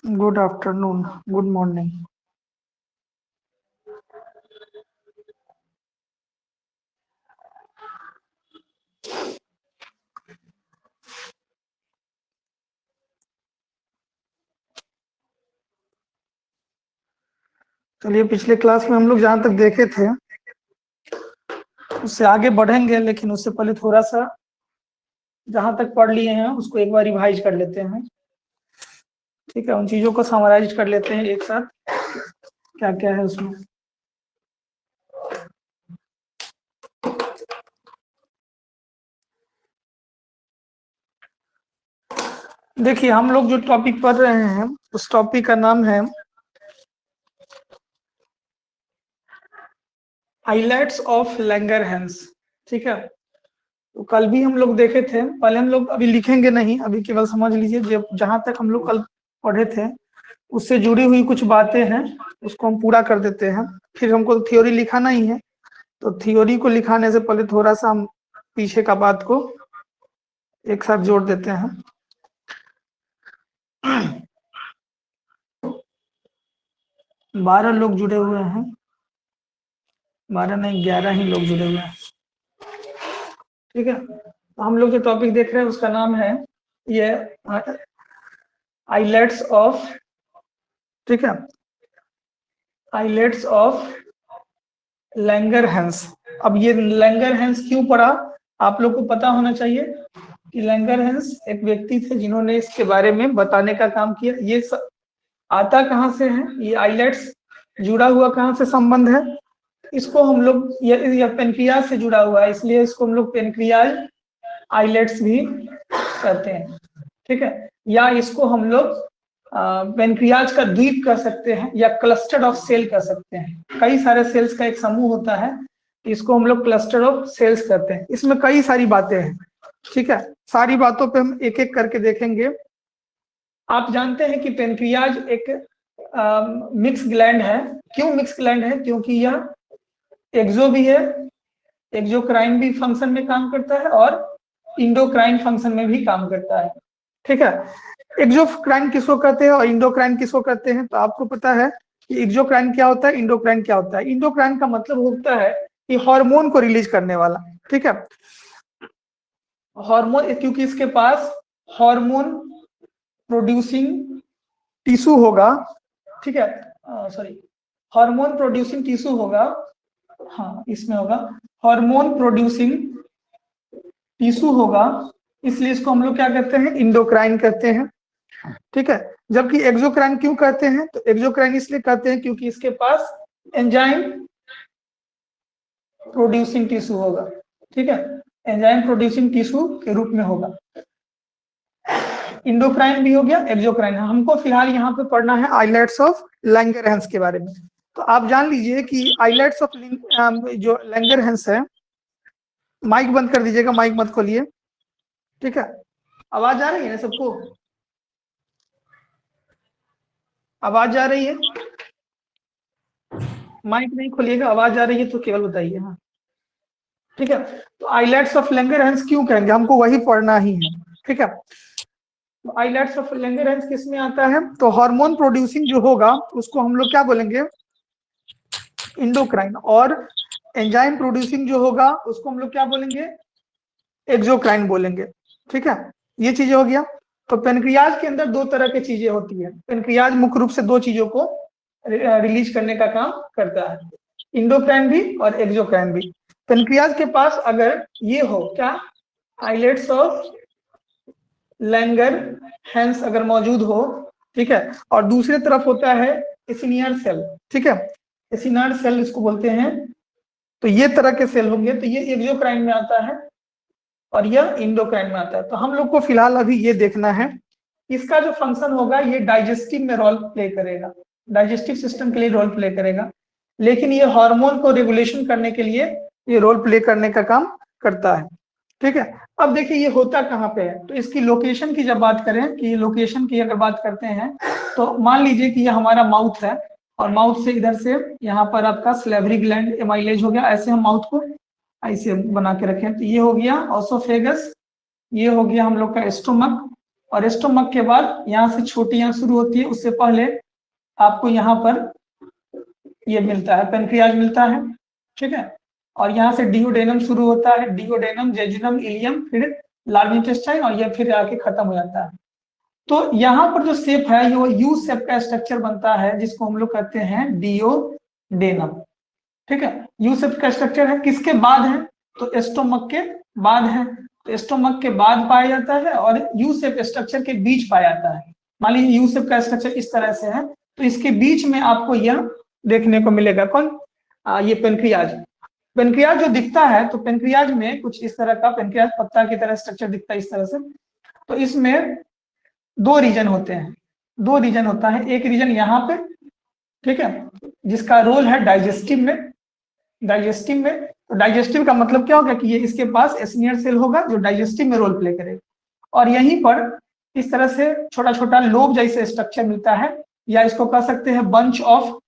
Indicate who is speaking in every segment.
Speaker 1: Good afternoon, good morning. चलिए, पिछले class में हम लोग जहाँ तक देखे थे उससे आगे बढ़ेंगे, लेकिन उससे पहले थोड़ा सा जहाँ तक पढ़ लिए हैं उसको एक बार रिवाइज कर लेते हैं। ठीक है, उन चीजों को समराइज कर लेते हैं एक साथ, क्या क्या है उसमें। देखिए, हम लोग जो टॉपिक पढ़ रहे हैं उस टॉपिक का नाम है आइलेट्स ऑफ लैंगरहैंस। ठीक है, तो कल भी हम लोग देखे थे। पहले हम लोग अभी लिखेंगे नहीं, अभी केवल समझ लीजिए जहां तक हम लोग कल पढ़े थे उससे जुड़ी हुई कुछ बातें हैं, उसको हम पूरा कर देते हैं। फिर हमको थ्योरी लिखाना ही है, तो थ्योरी को लिखाने से पहले थोड़ा सा हम पीछे का बात को एक साथ जोड़ देते हैं। 12 लोग जुड़े हुए हैं, 12 नहीं 11 ही लोग जुड़े हुए हैं। ठीक है, तो हम लोग जो टॉपिक देख रहे हैं उसका नाम है ये आइलेट्स ऑफ, ठीक है, आइलेट्स ऑफ लैंगरहैंस। अब ये लैंगरहैंस क्यों पढ़ा, आप लोग को पता होना चाहिए कि लैंगरहैंस एक व्यक्ति थे जिन्होंने इसके बारे में बताने का काम किया। ये आता कहाँ से है, ये आइलेट्स जुड़ा हुआ कहाँ से संबंध है, इसको हम लोग ये पेनक्रियाज से जुड़ा हुआ है, इसलिए इसको हम लोग पेनक्रियाज आइलेट्स भी कहते हैं। ठीक है, या इसको हम लोग पेनक्रियाज का द्वीप कह सकते हैं, या क्लस्टर ऑफ सेल कह सकते हैं। कई सारे सेल्स का एक समूह होता है, इसको हम लोग क्लस्टर ऑफ सेल्स कहते हैं। इसमें कई सारी बातें हैं। ठीक है, सारी बातों पे हम एक एक करके देखेंगे। आप जानते हैं कि पेनक्रियाज एक मिक्स ग्लैंड है। क्यों मिक्स ग्लैंड है, क्योंकि यह एक्सो भी है, एक्सोक्राइन भी फंक्शन में काम करता है और इंडोक्राइन फंक्शन में भी काम करता है। ठीक है, एक्सोक्राइन किसको कहते हैं और इंडोक्राइन किसको कहते हैं, तो आपको पता है कि एक्सोक्राइन क्या होता है, इंडोक्राइन क्या होता है। इंडोक्राइन का मतलब होता है कि हार्मोन को रिलीज करने वाला। ठीक है, हार्मोन, क्योंकि इसके पास हार्मोन प्रोड्यूसिंग टिश्यू होगा। ठीक है, सॉरी, हार्मोन प्रोड्यूसिंग टिश्यू होगा, हाँ इसमें होगा हार्मोन प्रोड्यूसिंग टिश्यू होगा, इसलिए इसको हम लोग क्या कहते हैं, इंडोक्राइन कहते हैं। ठीक है, जबकि एक्सोक्राइन क्यों कहते हैं, तो एक्सोक्राइन इसलिए कहते हैं क्योंकि इसके पास एंजाइम प्रोड्यूसिंग टिश्यू होगा। ठीक है, एंजाइम प्रोड्यूसिंग टिश्यू के रूप में होगा। इंडोक्राइन भी हो गया, एक्सोक्राइन। हमको फिलहाल यहाँ पे पढ़ना है आइलेट्स ऑफ लैंगरहैंस के बारे में। तो आप जान लीजिए कि आइलेट्स ऑफ जो लैंगरहैंस है, माइक बंद कर दीजिएगा, माइक मत खोलिए। ठीक है, आवाज आ रही है सबको, आवाज आ रही है, माइक नहीं खोलिएगा, आवाज आ रही है तो केवल बताइए। हाँ, ठीक है, तो आइलेट्स ऑफ लैंगरहैंस क्यों कहेंगे, हमको वही पढ़ना ही है। ठीक है, तो आइलेट्स ऑफ लैंगरहैंस किस में आता है, तो हार्मोन प्रोड्यूसिंग जो होगा उसको हम लोग क्या बोलेंगे, इंडोक्राइन, और एंजाइम प्रोड्यूसिंग जो होगा उसको हम लोग क्या बोलेंगे, एक्सोक्राइन बोलेंगे। ठीक है, ये चीजें हो गया। तो पेनक्रियाज के अंदर दो तरह की चीजें होती है। पेनक्रियाज मुख्य रूप से दो चीजों को रिलीज करने का काम करता है, इंडोक्राइन भी और एक्सोक्राइन भी। पेनक्रियाज के पास अगर ये हो क्या, आइलेट्स ऑफ लैंगरहैंस अगर मौजूद हो, ठीक है, और दूसरी तरफ होता है एसिनियर सेल। ठीक है, एसिनियर सेल इसको बोलते हैं। तो ये तरह के सेल होंगे, तो ये एक्सोक्राइन में आता है और यह इंडोक्राइन में आता है। तो हम लोग को फिलहाल अभी ये देखना है, इसका जो फंक्शन होगा ये डाइजेस्टिव में रोल प्ले करेगा, डाइजेस्टिव सिस्टम के लिए रोल प्ले करेगा, लेकिन ये हार्मोन को रेगुलेशन करने के लिए ये रोल प्ले करने का काम करता है। ठीक है, अब देखिए ये होता कहाँ पे है, तो इसकी लोकेशन की जब बात करें कि लोकेशन की अगर बात करते हैं तो मान लीजिए कि ये हमारा माउथ है और माउथ से इधर से यहाँ पर आपका स्लेवरी ग्लैंड एमाइलेज हो गया, ऐसे हम माउथ को ऐसे बना के रखें तो ये हो गया ऑसोफेगस, ये हो गया हम लोग का स्टोमक, और स्टोमक के बाद यहाँ से छोटियां शुरू होती है, उससे पहले आपको यहाँ पर ये मिलता है पेनक्रियाज मिलता है। ठीक है, और यहाँ से डिओडेनम शुरू होता है, डिओडेनम, जेजुनम, इलियम, फिर लार्ज इंटेस्टाइन, और ये फिर आके खत्म हो जाता है। तो यहाँ पर जो शेप है ये यू शेप का स्ट्रक्चर बनता है जिसको हम लोग कहते हैं डिओडेनम। ठीक है, यू शेप का स्ट्रक्चर है, किसके बाद है तो स्टोमक के बाद है, तो स्टोमक के बाद पाया जाता है और यू शेप स्ट्रक्चर के बीच पाया जाता है। मान लीजिए यू शेप का स्ट्रक्चर इस तरह से है तो इसके बीच में आपको यह देखने को मिलेगा कौन, ये पेनक्रियाज। पेनक्रियाज जो दिखता है तो पेनक्रियाज में कुछ इस तरह का पेनक्रियाज पत्ता की तरह स्ट्रक्चर दिखता है इस तरह से। तो इसमें दो रीजन होते हैं, दो रीजन होता है, एक रीजन यहाँ पे, ठीक है, जिसका रोल है डाइजेस्टिव में, डाइजेस्टिव में, तो डाइजेस्टिव का मतलब क्या होगा कि ये इसके पास एसिनियर सेल होगा जो डाइजेस्टिव में रोल प्ले करेगा, और यहीं पर इस तरह से छोटा छोटा लोब जैसे स्ट्रक्चर मिलता है, या इसको कह सकते हैं बंच ऑफ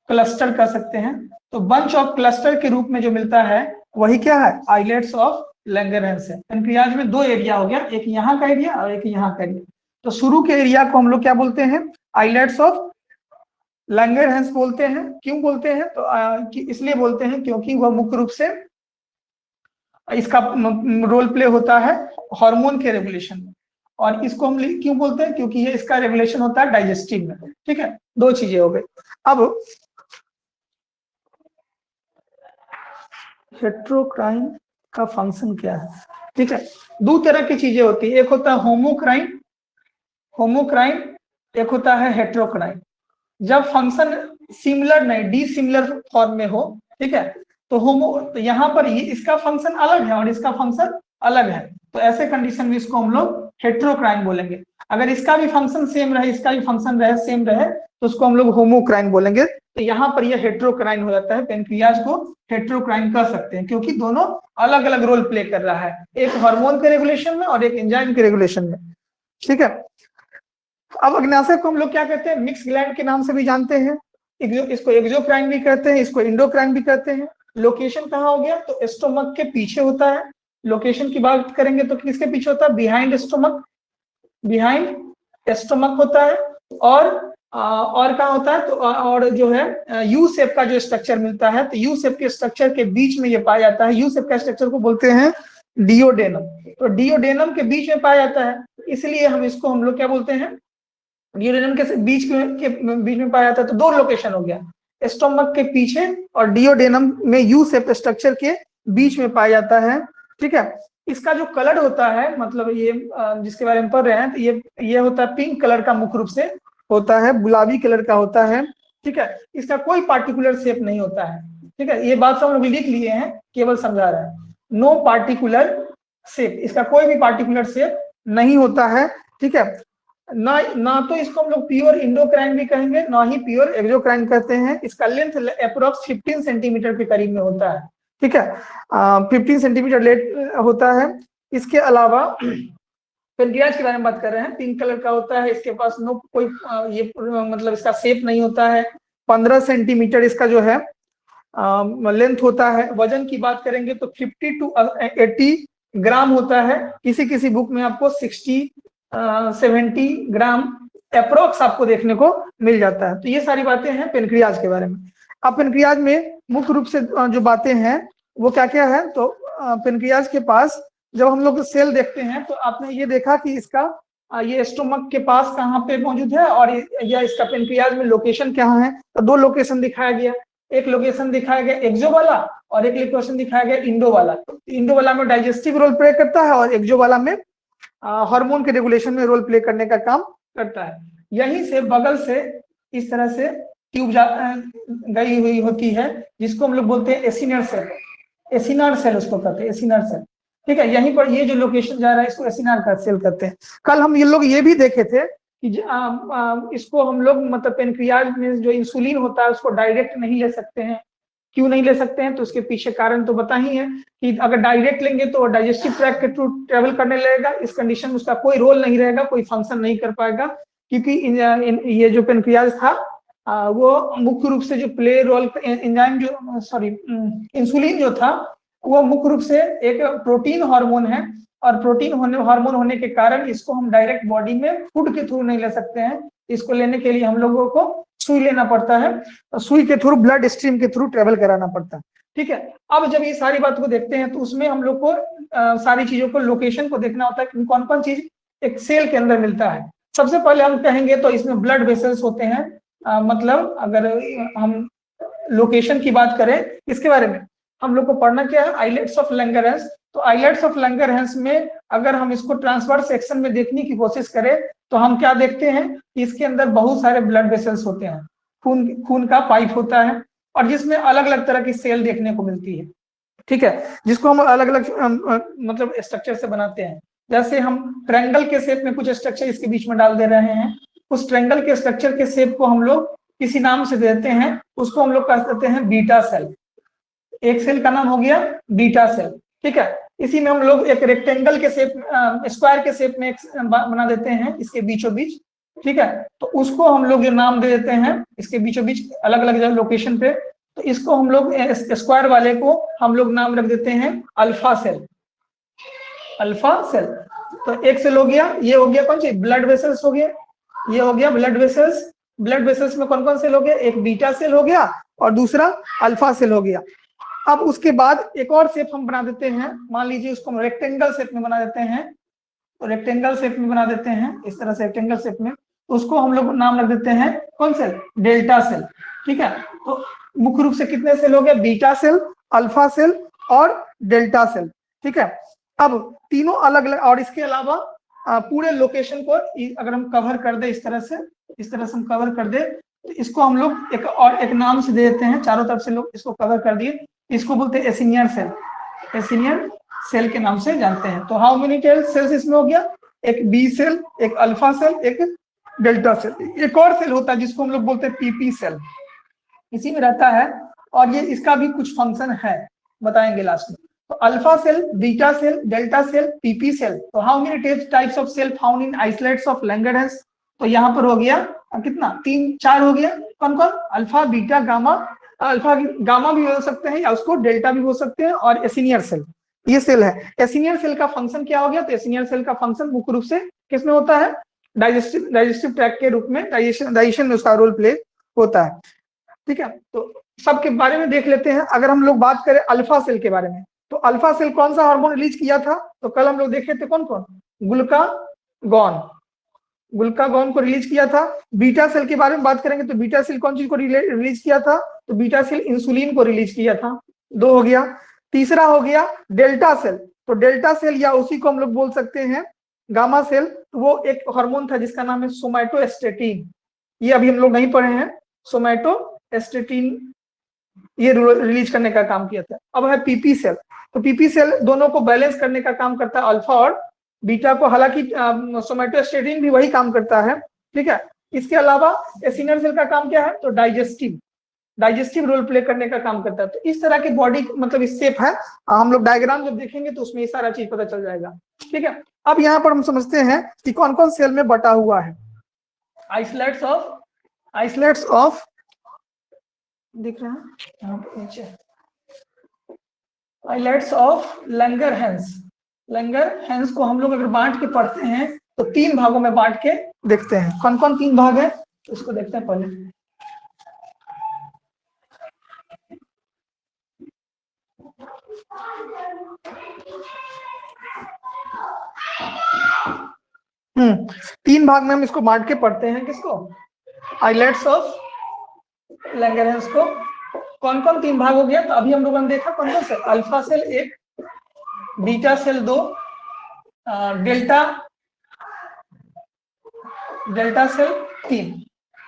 Speaker 1: क्लस्टर कह सकते हैं। तो बंच ऑफ क्लस्टर के रूप में जो मिलता है वही क्या है, आइलेट्स ऑफ लैंगरहैंस है। पेनक्रियाज में दो एरिया हो गया, एक यहाँ का एरिया और एक यहाँ का एरिया। तो शुरू के एरिया को हम लोग क्या बोलते हैं, आइलेट्स ऑफ लैंगरहैंस बोलते हैं। क्यों बोलते हैं तो इसलिए बोलते हैं क्योंकि वह मुख्य रूप से इसका रोल प्ले होता है हार्मोन के रेगुलेशन में, और इसको हम क्यों बोलते हैं क्योंकि ये इसका रेगुलेशन होता है डाइजेस्टिव में। ठीक है, दो चीजें हो गई। अब हेट्रोक्राइन का फंक्शन क्या है, ठीक है, दो तरह की चीजें होती है, एक होता है होमोक्राइन, होमोक्राइन, एक होता है हेट्रोक्राइन। जब फंक्शन सिमिलर नहीं डिसिमिलर फॉर्म में हो, ठीक है, तो तो यहाँ पर ये इसका फंक्शन अलग है और इसका फंक्शन अलग है, तो ऐसे कंडीशन में इसको हम लोग हेट्रोक्राइन बोलेंगे। अगर इसका भी फंक्शन सेम रहे, इसका भी फंक्शन रहे सेम रहे, तो उसको हम लोग होमोक्राइन बोलेंगे। तो यहाँ पर यह हेट्रोक्राइन हो जाता है, पेनक्रियाज को हेट्रोक्राइन कह सकते हैं क्योंकि दोनों अलग अलग रोल प्ले कर रहा है, एक हार्मोन के रेगुलेशन में और एक एंजाइम के रेगुलेशन में। ठीक है, अब अग्नाशय को हम लोग क्या कहते हैं, मिक्स ग्लैंड के नाम से भी जानते हैं, इसको एक्सोक्राइन भी कहते हैं, इसको इंडोक्राइन भी कहते हैं। लोकेशन कहाँ हो गया तो स्टोमक के पीछे होता है। लोकेशन की बात करेंगे तो किसके पीछे होता है, बिहाइंड स्टोमक, बिहाइंड स्टोमक होता है। और कहाँ होता है तो और जो है यू शेप का जो स्ट्रक्चर मिलता है, तो यू शेप के स्ट्रक्चर के बीच में ये पाया जाता है। यू शेप का स्ट्रक्चर को बोलते हैं डिओडेनम, तो डिओडेनम के बीच में पाया जाता है, इसलिए हम लोग क्या बोलते हैं, डिओडेनम के बीच में पाया जाता है। तो दो लोकेशन हो गया, स्टोमक के पीछे और डिओडेनम में यू शेप स्ट्रक्चर के बीच में पाया जाता है। ठीक है, इसका जो कलर होता है, मतलब ये जिसके बारे में पढ़ रहे हैं, तो ये होता है पिंक कलर का, मुख्य रूप से होता है गुलाबी कलर का होता है। ठीक है, इसका कोई पार्टिकुलर शेप नहीं होता है। ठीक है, ये बात सब हम लोग लिख लिए हैं, केवल समझा रहे हैं, नो पार्टिकुलर शेप, इसका कोई भी पार्टिकुलर शेप नहीं होता है। ठीक है, ना तो इसको हम लोग प्योर इंडोक्राइन भी कहेंगे, ना ही प्योर एक्सोक्राइन कहते हैं। इसका लेंथ अप्रोक्स 15 सेंटीमीटर के करीब में होता है। ठीक है, 15 सेंटीमीटर लेट होता है। इसके अलावा पेनक्रियाज के बारे में बात कर रहे हैं, पिंक कलर का होता है, इसके पास नो कोई ये मतलब इसका शेप नहीं होता है। 15 सेंटीमीटर इसका जो है लेंथ होता है। वजन की बात करेंगे तो 50 to 80 ग्राम होता है, किसी किसी बुक में आपको 60-70 ग्राम अप्रोक्स आपको देखने को मिल जाता है। तो ये सारी बातें हैं पेनक्रियाज के बारे में। अब पेनक्रियाज में मुख्य रूप से जो बातें हैं वो क्या क्या है, तो पेनक्रियाज के पास जब हम लोग सेल देखते हैं तो आपने ये देखा कि इसका ये स्टोमक के पास कहाँ पे मौजूद है और या इसका पेनक्रियाज में लोकेशन क्या है, तो दो लोकेशन दिखाया गया। एक लोकेशन दिखाया गया एक्सो वाला और एक लोकेशन दिखाया गया इंडो वाला। इंडो वाला में डाइजेस्टिव रोल प्ले करता है और एक्सो वाला में हार्मोन के रेगुलेशन में रोल प्ले करने का काम करता है। यहीं से बगल से इस तरह से ट्यूब गई हुई होती है जिसको हम लोग बोलते हैं एसिनर सेल, एसिनर सेल उसको कहते हैं, एसिनर सेल। ठीक है, यहीं पर ये जो लोकेशन जा रहा है इसको एसिनर का सेल कहते हैं। कल हम ये लोग ये भी देखे थे कि इसको हम लोग मतलब पेनक्रियाज में जो इंसुलिन होता है उसको डायरेक्ट नहीं ले सकते हैं, क्यों नहीं ले सकते हैं, तो उसके पीछे कारण तो बता ही है कि अगर डायरेक्ट लेंगे तो डाइजेस्टिव ट्रैक्ट के थ्रू ट्रेवल करने लगेगा, इस कंडीशन में उसका कोई रोल नहीं रहेगा, कोई फंक्शन नहीं कर पाएगा, क्योंकि ये जो पेनक्रियाज था वो मुख्य रूप से जो प्ले रोल एंजाइम जो सॉरी इंसुलिन जो था वो मुख्य रूप से एक प्रोटीन हार्मोन है, और प्रोटीन हार्मोन होने के कारण इसको हम डायरेक्ट बॉडी में फूड के थ्रू नहीं ले सकते हैं, इसको लेने के लिए हम लोगों को सुई लेना पड़ता है, सुई के थ्रू ब्लड स्ट्रीम के थ्रू ट्रेवल कराना पड़ता है। ठीक है, अब जब ये सारी बात को देखते हैं तो उसमें हम लोग को सारी चीजों को लोकेशन को देखना होता है कि कौन कौन चीज एक सेल के अंदर मिलता है। सबसे पहले हम कहेंगे तो इसमें ब्लड वेसल्स होते हैं, मतलब अगर हम लोकेशन की बात करें इसके बारे में हम लोग को पढ़ना क्या है, आइलेट्स ऑफ लैंगरहैंस। तो आइलेट्स ऑफ लैंगरहैंस में अगर हम इसको ट्रांसवर्स सेक्शन में देखने की कोशिश करें तो हम क्या देखते हैं कि इसके अंदर बहुत सारे ब्लड वेसल्स होते हैं, खून का पाइप होता है, और जिसमें अलग अलग तरह की सेल देखने को मिलती है। ठीक है, जिसको हम अलग अलग मतलब स्ट्रक्चर से बनाते हैं। जैसे हम ट्रायंगल के शेप में कुछ स्ट्रक्चर इसके बीच में डाल दे रहे हैं, उस ट्रायंगल के स्ट्रक्चर के शेप को हम लोग किसी नाम से देते हैं, उसको हम लोग कहते हैं बीटा सेल। एक सेल का नाम हो गया बीटा सेल। ठीक है, इसी में हम लोग एक रेक्टेंगल के शेप स्क्वायर के शेप में बना देते हैं इसके बीचों बीच। ठीक है, तो उसको हम लोग जो नाम दे देते हैं इसके बीचों बीच अलग अलग जगह लोकेशन पे, तो इसको हम लोग स्क्वायर वाले को हम लोग नाम रख देते हैं अल्फा सेल। Alpha cell. तो एक सेल हो गया, ये हो गया कौन सी ब्लड वेसल्स हो गया, ये हो गया ब्लड वेसल्स। ब्लड वेसल्स में कौन कौन सेल हो गया, एक बीटा सेल हो गया और दूसरा अल्फा सेल हो गया। अब उसके बाद एक और शेप हम बना देते हैं, मान लीजिए उसको हम रेक्टेंगल शेप में बना देते हैं, तो रेक्टेंगल शेप में बना देते हैं इस तरह से रेक्टेंगल शेप में, उसको हम लोग नाम रख देते हैं कौन सेल, डेल्टा सेल। ठीक है, तो मुख्य रूप से कितने सेल हो गए, बीटा सेल, अल्फा सेल और डेल्टा सेल। ठीक है, अब तीनों अलग अलग, और इसके अलावा पूरे लोकेशन को अगर हम कवर कर दे इस तरह से हम कवर कर दे, तो इसको हम लोग एक नाम से दे देते हैं, चारों तरफ से लोग इसको कवर कर दिए, इसको बोलते हैं एसिनियर सेल। एसिनियर सेल के नाम से जानते हैं। तो हाउ मेनी सेल्स इसमें हो गया, एक बी सेल, एक अल्फा सेल, एक डेल्टा सेल। एक और सेल होता है जिसको हम लोग बोलते हैं पीपी सेल, इसी में रहता है, और ये इसका भी कुछ फंक्शन है, बताएंगे लास्ट में। तो alpha cell, beta cell, delta cell, PP cell. तो how many types of cell found in isolates of Langerhans, तो यहाँ पर हो गया कितना, 3-4 हो गया। कौन कौन, alpha, beta, gamma. Alpha gamma भी हो सकते हैं या उसको डेल्टा भी हो सकते हैं, और एसिनियर सेल, ये सेल है। एसिनियर सेल का फंक्शन क्या हो गया, तो एसिनियर सेल का फंक्शन मुख्य रूप से किसमें होता है, डाइजेस्टिव ट्रैक्ट के रूप में, डाइजेशन में उसका रोल प्ले होता है। ठीक है, तो सबके बारे में देख लेते हैं। अगर हम लोग बात करें अल्फा सेल के बारे में, तो अल्फा सेल कौन सा हार्मोन रिलीज किया था, तो कल हम लोग देखे थे कौन कौन, ग्लूकागॉन को रिलीज किया था। बीटा सेल के बारे में बात करेंगे तो बीटा सेल कौन चीज को रिलीज किया था, तो बीटा सेल इंसुलिन को रिलीज किया था। 2 हो गया। तीसरा हो गया डेल्टा सेल। तो डेल्टा सेल या उसी को हम लोग बोल सकते हैं गामा सेल, तो वो एक हार्मोन था जिसका नाम है सोमैटोस्टेटिन, ये अभी हम लोग नहीं पढ़े हैं। सोमैटोस्टेटिन ये रिलीज करने का काम किया था। अब है पीपी सेल। तो पीपी सेल दोनों को बैलेंस करने का काम करता है, अल्फा और बीटा को, हालांकि सोमैटोस्टेटिन भी वही काम करता है। ठीक है, इसके अलावा एसिनियर सेल का काम क्या है, तो डाइजेस्टिव रोल प्ले करने का काम करता है। तो इस तरह की बॉडी मतलब इस शेप है, हम लोग डायग्राम जब देखेंगे तो उसमें ये सारा चीज पता चल जाएगा। ठीक है, अब यहाँ पर हम समझते हैं कि कौन कौन सेल में बटा हुआ है। आइसोलेट्स ऑफ दिख रहा है यहाँ पर नीचे, आइसोलेट्स ऑफ लैंगरहैंस को हम लोग अगर बांट के पढ़ते हैं तो 3 भागों में बांट के देखते हैं। कौन कौन 3 भाग है, उसको देखते हैं पहले। तीन भाग में हम इसको बांट के पढ़ते हैं, किसको, आइलेट्स ऑफ लैंगरहैंस को। कौन कौन 3 भाग हो गया, तो अभी हम लोगों ने देखा कौन कौन से, alpha cell 1, beta cell 2, delta cell 3।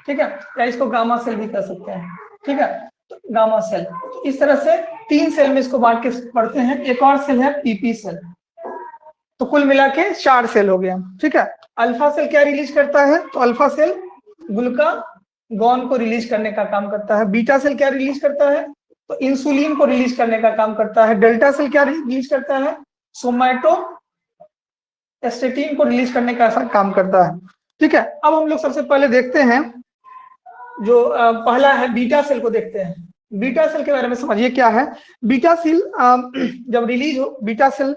Speaker 1: ठीक है, या इसको गामा सेल भी कह सकते हैं। ठीक है, तो गामा सेल, तो इस तरह से 3 सेल में इसको बांट के पढ़ते हैं। एक और सेल है पीपी सेल, तो कुल मिला के 4 सेल हो गया। ठीक है, अल्फा सेल क्या रिलीज करता है, तो अल्फा सेल ग्लूकागॉन को रिलीज करने का काम करता है। बीटा सेल क्या रिलीज करता है, तो इंसुलिन को रिलीज करने का काम करता है। डेल्टा सेल क्या रिलीज करता है, सोमैटोस्टेटिन को रिलीज करने का ऐसा काम करता है। ठीक है, अब हम लोग सबसे पहले देखते हैं जो पहला है बीटा सेल को देखते हैं। बीटा सेल के बारे में समझिए क्या है। बीटा सेल जब रिलीज हो, बीटा सेल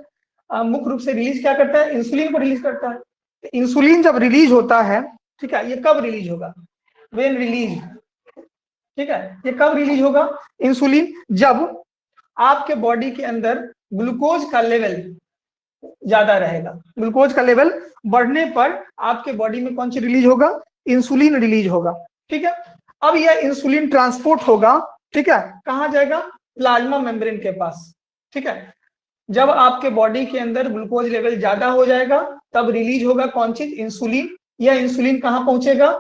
Speaker 1: मुख्य रूप से रिलीज क्या करता है, इंसुलिन को रिलीज करता है। तो इंसुलिन जब रिलीज होता है, ठीक है, ये कब रिलीज होगा, व्हेन रिलीज, ठीक है, ये कब रिलीज होगा इंसुलिन, जब आपके बॉडी के अंदर ग्लूकोज का लेवल ज्यादा रहेगा। ग्लूकोज का लेवल बढ़ने पर आपके बॉडी में कौन सी रिलीज होगा, इंसुलिन रिलीज होगा। ठीक है, अब यह इंसुलिन ट्रांसपोर्ट होगा, ठीक है, कहाँ जाएगा, प्लाज्मा मेम्ब्रेन के पास। ठीक है, जब आपके बॉडी के अंदर ग्लूकोज लेवल ज्यादा हो जाएगा तब रिलीज होगा कौन चीज, इंसुलिन। यह इंसुलिन कहाँ पहुंचेगा,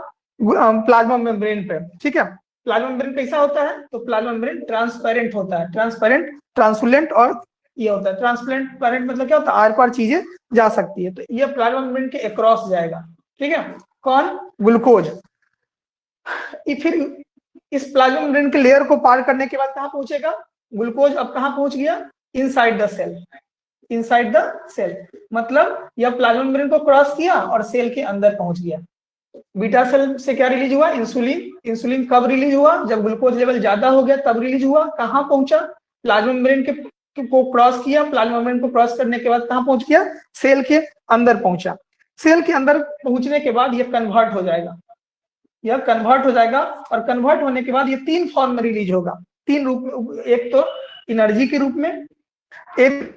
Speaker 1: प्लाज्मा मेम्ब्रेन पे। ठीक है, प्लाज्मा मेम्ब्रेन कैसा होता है, तो प्लाज्मा मेम्ब्रेन ट्रांसपेरेंट होता है, ट्रांसपेरेंट, ट्रांसलूसेंट और ये होता है ट्रांसपेरेंट, मतलब क्या होता है, आर पार चीजें जा सकती है। तो ये प्लाज्मा मेम्ब्रेन के अक्रॉस जाएगा। ठीक है, कौन, ग्लूकोज। फिर इस प्लाज्मा मेम्ब्रेन के लेयर को पार करने के बाद कहाँ पहुंचेगा, ग्लूकोज अब कहाँ पहुंच गया, inside the cell, inside the cell, मतलब यह प्लाज्मा मेम्ब्रेन को क्रॉस किया और सेल के अंदर पहुंच गया। बीटा सेल से क्या रिलीज हुआ, इंसुलिन। इंसुलिन कब रिलीज हुआ, जब ग्लूकोज लेवल ज्यादा हो गया तब रिलीज हुआ। कहाँ पहुंचा, प्लाज्मा मेम्ब्रेन को क्रॉस किया, प्लाज्मा मेम्ब्रेन को क्रॉस करने के बाद कहाँ पहुंच गया, सेल के अंदर पहुंचा। सेल के अंदर पहुंचने के बाद यह कन्वर्ट हो जाएगा, यह कन्वर्ट हो जाएगा, और कन्वर्ट होने के बाद ये तीन फॉर्म में रिलीज होगा, तीन रूप में, एक तो एनर्जी के रूप में, एक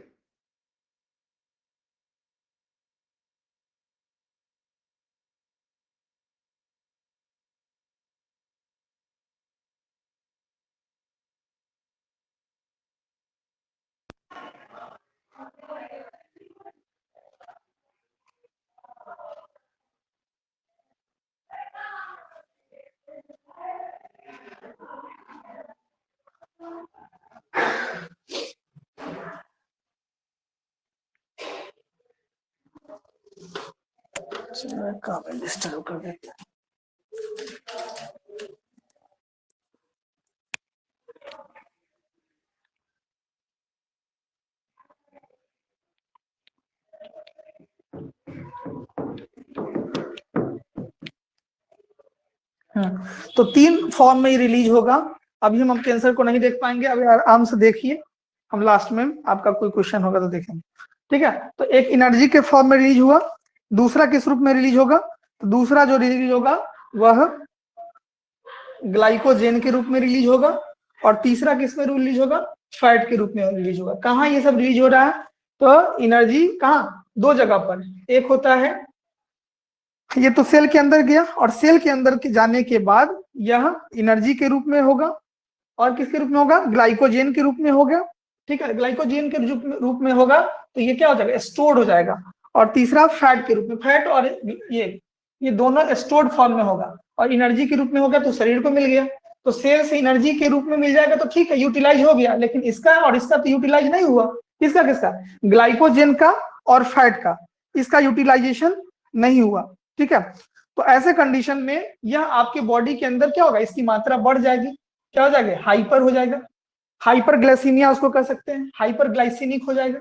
Speaker 1: डिस्टर्ब कर देते हैं। तो तीन फॉर्म में ही रिलीज होगा। अभी हम कैंसर को नहीं देख पाएंगे, अभी आराम से देखिए, हम लास्ट में आपका कोई क्वेश्चन होगा तो देखेंगे। ठीक है, तो एक एनर्जी के फॉर्म में रिलीज हुआ, दूसरा किस रूप में रिलीज होगा, तो दूसरा जो रिलीज होगा वह ग्लाइकोजेन के रूप में रिलीज होगा, और तीसरा किस में रिलीज होगा, फैट के रूप में रिलीज होगा। कहाँ ये सब रिलीज हो रहा है, तो एनर्जी कहाँ, दो जगह पर, एक होता है ये तो सेल के अंदर गया, और सेल के अंदर के जाने के बाद यह एनर्जी के रूप में होगा, और किसके रूप में होगा, ग्लाइकोजेन के रूप में होगा। ठीक है, ग्लाइकोजेन के रूप में होगा तो ये क्या हो जाएगा, स्टोर्ड हो जाएगा। और तीसरा फैट के रूप में, फैट और ये दोनों स्टोर्ड फॉर्म में होगा, और एनर्जी के रूप में होगा तो शरीर को मिल गया। तो सेल से एनर्जी के रूप में मिल जाएगा तो ठीक है, यूटिलाइज हो गया, लेकिन इसका और इसका तो यूटिलाइज नहीं हुआ। किसका किसका, ग्लाइकोजेन का और फैट का, इसका यूटिलाइजेशन नहीं हुआ। ठीक है, तो ऐसे कंडीशन में यह आपके बॉडी के अंदर क्या होगा, इसकी मात्रा बढ़ जाएगी, क्या हो जाएगा, हाइपर हो जाएगा, हाइपरग्लाइसीमिया उसको कह सकते हैं, हाइपरग्लाइसेमिक हो जाएगा।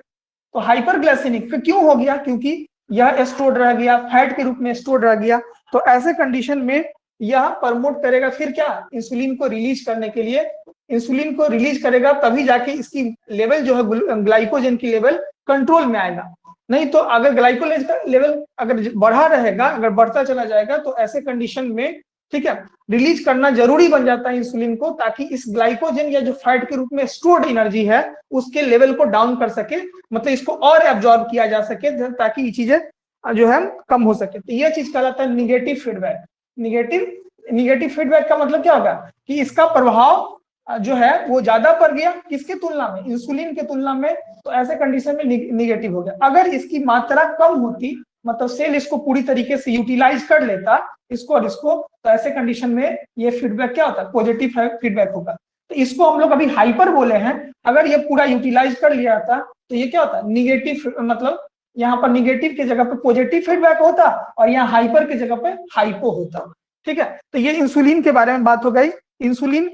Speaker 1: तो हाइपरग्लाइसेमिक फिर क्यों हो गया, क्योंकि यह स्टोर्ड रह गया, फैट के रूप में स्टोर्ड रह गया। तो ऐसे कंडीशन में यह प्रमोट करेगा फिर क्या, इंसुलिन को रिलीज करने के लिए, इंसुलिन को रिलीज करेगा तभी जाके इसकी लेवल जो है ग्लाइकोजन की लेवल कंट्रोल में आएगा। नहीं तो अगर ग्लाइकोलेज का लेवल अगर बढ़ा रहेगा, अगर बढ़ता चला जाएगा, तो ऐसे कंडीशन में ठीक है रिलीज करना जरूरी बन जाता है इंसुलिन को, ताकि इस ग्लाइकोजन या जो फैट के रूप में स्टोर्ड एनर्जी है उसके लेवल को डाउन कर सके, मतलब इसको और एब्जॉर्ब किया जा सके, ताकि ये चीजें जो है कम हो सके। तो यह चीज कहलाता है निगेटिव फीडबैक। निगेटिव फीडबैक का मतलब क्या होगा, कि इसका प्रभाव जो है वो ज्यादा पड़ गया किसके तुलना में, इंसुलिन के तुलना में। तो ऐसे कंडीशन में निगेटिव हो गया। अगर इसकी मात्रा कम होती, मतलब सेल इसको पूरी तरीके से यूटिलाइज कर लेता इसको और इसको, तो ऐसे कंडीशन में ये फीडबैक क्या होता है, पॉजिटिव फीडबैक होगा। तो इसको हम लोग अभी हाइपर बोले हैं, अगर ये पूरा यूटिलाइज कर लिया था तो ये क्या होता है, निगेटिव, मतलब यहाँ पर निगेटिव की जगह पे पॉजिटिव फीडबैक होता, और यहाँ हाइपर की जगह पे हाइपो होता। ठीक है, तो ये इंसुलिन के बारे में बात हो गई। इंसुलिन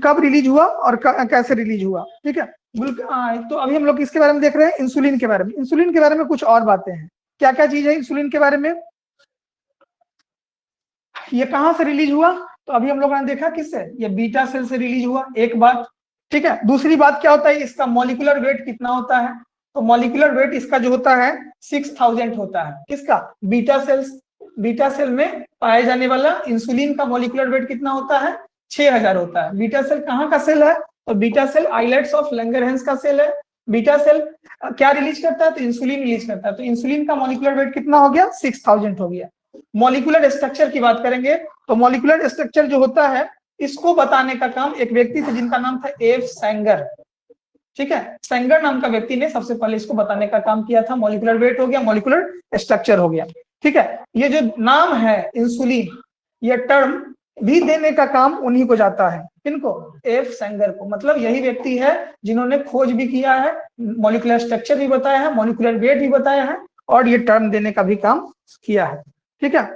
Speaker 1: कब रिलीज हुआ और कैसे रिलीज हुआ, ठीक है। तो अभी हम लोग इसके बारे में देख रहे हैं, इंसुलिन के बारे में। इंसुलिन के बारे में कुछ और बातें हैं। क्या क्या चीज है इंसुलिन के बारे में? ये कहां से रिलीज हुआ? तो अभी हम लोगों ने देखा किससे, ये बीटा सेल से रिलीज हुआ, एक बात, ठीक है। दूसरी बात क्या होता है, इसका मॉलिक्यूलर वेट कितना होता है? तो मॉलिक्यूलर वेट इसका जो होता है 6000 होता है। किसका? बीटा सेल में पाए जाने वाला इंसुलिन का मॉलिक्यूलर वेट कितना होता है? 6000 होता है। बीटा सेल कहाँ का सेल है? तो beta cell islets of Langerhans का सेल है। बीटा सेल क्या रिलीज करता है? तो इंसुलिन रिलीज करता है। तो इंसुलिन का मॉलिक्यूलर वेट कितना हो गया? 6000 हो गया। मॉलिक्यूलर स्ट्रक्चर की बात करेंगे तो मॉलिक्यूलर स्ट्रक्चर जो होता है इसको बताने का काम एक व्यक्ति थे जिनका नाम था एफ सेंगर, ठीक है। सेंगर नाम का व्यक्ति ने सबसे पहले इसको बताने का काम किया था। मॉलिक्यूलर वेट हो गया, मॉलिक्यूलर स्ट्रक्चर हो गया, ठीक है। ये जो नाम है इंसुलिन, ये टर्म भी देने का काम उन्हीं को जाता है। किनको? एफ सेंगर को। मतलब यही व्यक्ति है जिन्होंने खोज भी किया है, मॉलिक्यूलर स्ट्रक्चर भी बताया है, मॉलिक्यूलर वेट भी बताया है और ये टर्म देने का भी काम किया है, ठीक है।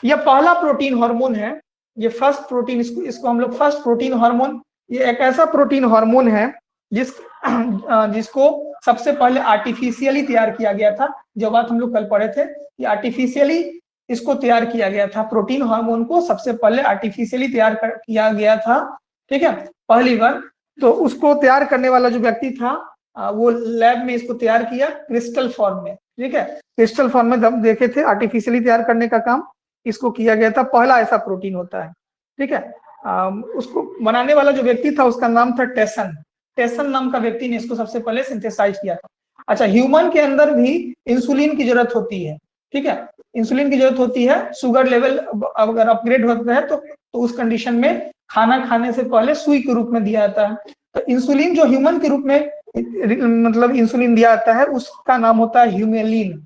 Speaker 1: यह पहला प्रोटीन हार्मोन है, ये फर्स्ट प्रोटीन, इसको हम लोग फर्स्ट प्रोटीन हार्मोन, ये एक ऐसा प्रोटीन हार्मोन है जिसको सबसे पहले आर्टिफिशियली तैयार किया गया था। जो बात हम लोग कल पढ़े थे कि आर्टिफिशियली इसको तैयार किया गया था, प्रोटीन हार्मोन को सबसे पहले आर्टिफिशियली तैयार किया गया था, ठीक है, पहली बार। तो उसको तैयार करने वाला जो व्यक्ति था वो लैब में इसको तैयार किया क्रिस्टल फॉर्म में, ठीक है। क्रिस्टल फॉर्म में जब देखे थे आर्टिफिशियली तैयार करने का काम इसको किया गया था, पहला ऐसा प्रोटीन होता है, ठीक है। उसको बनाने वाला जो व्यक्ति था उसका नाम था टेसन नाम का व्यक्ति ने इसको सबसे पहले सिंथेसाइज किया था। अच्छा, ह्यूमन के अंदर भी इंसुलिन की जरूरत होती है, ठीक है। इंसुलिन की जरूरत होती है, शुगर लेवल अगर अपग्रेड होता है तो उस कंडीशन में खाना खाने से पहले सुई के रूप में दिया जाता है। तो इंसुलिन जो ह्यूमन के रूप में मतलब इंसुलिन दिया जाता है उसका नाम होता है ह्यूमेलिन।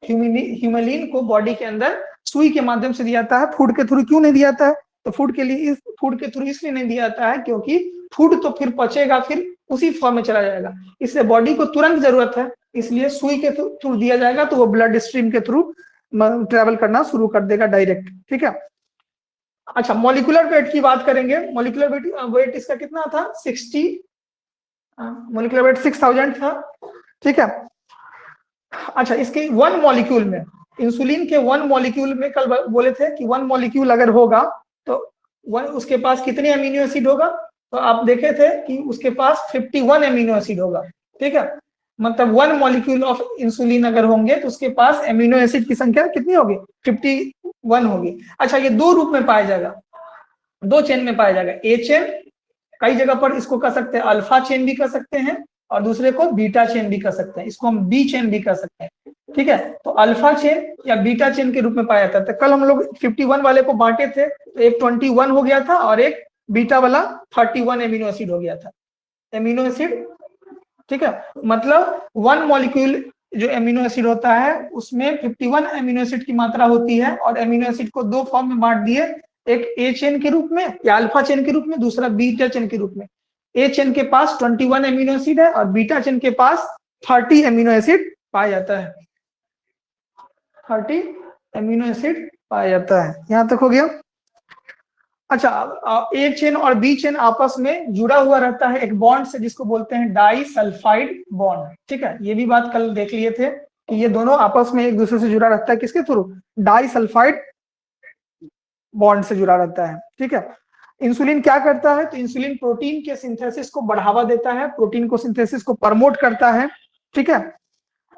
Speaker 1: ह्यूमेलिन को बॉडी के अंदर सुई के माध्यम से दिया जाता है, फूड के थ्रू क्यों नहीं दिया जाता है? तो फूड के थ्रू इसलिए नहीं दिया जाता है क्योंकि फूड तो फिर पचेगा, फिर उसी फॉर्म में चला जाएगा, इसलिए बॉडी को तुरंत जरूरत है, इसलिए सुई के थ्रू दिया जाएगा तो वो ब्लड स्ट्रीम के थ्रू ट्रेवल करना शुरू कर देगा डायरेक्ट, ठीक है। अच्छा, मॉलिक्यूलर वेट की बात करेंगे। मॉलिक्यूलर वेट इसका कितना था? 60, मॉलिक्यूलर वेट 6000 था, ठीक है। अच्छा, इसके वन मॉलिक्यूल में, इंसुलिन के वन मॉलिक्यूल में कल बोले थे कि वन मॉलिक्यूल अगर होगा तो उसके पास कितने अमीनो एसिड होगा? तो आप देखे थे कि उसके पास 51 अमीनो एसिड होगा, ठीक है। मतलब वन मॉलिक्यूल ऑफ इंसुलिन अगर होंगे तो उसके पास अमीनो एसिड की संख्या कितनी होगी? 51 होगी। अच्छा, ये दो रूप में पाया जाएगा, दो चेन में पाया जाएगा। ए चेन, कई जगह पर इसको कह सकते हैं अल्फा चेन भी कह सकते हैं और दूसरे को बीटा चेन भी कह सकते हैं, इसको हम बी चेन भी कह सकते हैं, ठीक है। तो अल्फा चेन या बीटा चेन के रूप में पाया जाता है। कल हम लोग 51 वाले को बांटे थे तो एक 21 हो गया था और एक बीटा वाला 31 एमिनो एसिड हो गया था, एमिनो एसिड, ठीक है। मतलब वन मॉलिक्यूल जो एमिनो एसिड होता है उसमें 51 एमिनो एसिड की मात्रा होती है और एमिनो एसिड को दो फॉर्म में बांट दिए, एक ए चेन के रूप में या अल्फा चेन के रूप में, दूसरा बीटा चेन के रूप में। ए चेन के पास 21 एमिनो एसिड है और बीटा चेन के पास 30 एमिनो एसिड पाया जाता है, 30 एमिनो एसिड पाया जाता है। यहां तक हो गया। अच्छा, ए चेन और बी चेन आपस में जुड़ा हुआ रहता है एक बॉन्ड से जिसको बोलते हैं डाई सल्फाइड बॉन्ड, ठीक है। ये भी बात कल देख लिए थे कि ये दोनों आपस में एक दूसरे से जुड़ा रहता है, किसके थ्रू? डाई सल्फाइड बॉन्ड से जुड़ा रहता है, ठीक है। इंसुलिन क्या करता है? तो इंसुलिन प्रोटीन के सिंथेसिस को बढ़ावा देता है, प्रोटीन को सिंथेसिस को प्रमोट करता है, ठीक है।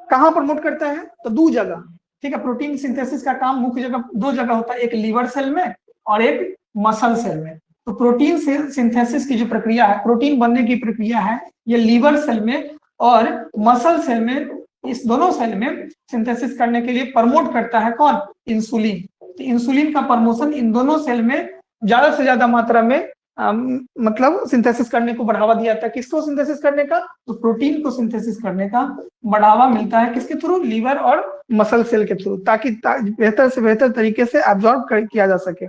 Speaker 1: कहाँ प्रमोट करता है? तो दो जगह, ठीक है। प्रोटीन सिंथेसिस का काम मुख्य जगह दो जगह होता है, एक लीवर सेल में और एक मसल सेल में। तो प्रोटीन सिंथेसिस की जो प्रक्रिया है, प्रोटीन बनने की प्रक्रिया है, ये लीवर सेल में और मसल सेल में, इस दोनों सेल में सिंथेसिस करने के लिए प्रमोट करता है कौन? इंसुलिन। तो इंसुलिन का प्रमोशन इन दोनों सेल में ज्यादा से ज्यादा मात्रा में मतलब सिंथेसिस करने को बढ़ावा दिया जाता है। किसको सिंथेसिस करने का? तो प्रोटीन को सिंथेसिस करने का बढ़ावा मिलता है, किसके थ्रू? लीवर और मसल सेल के थ्रू, ताकि बेहतर से बेहतर तरीके से एब्जॉर्ब किया जा सके,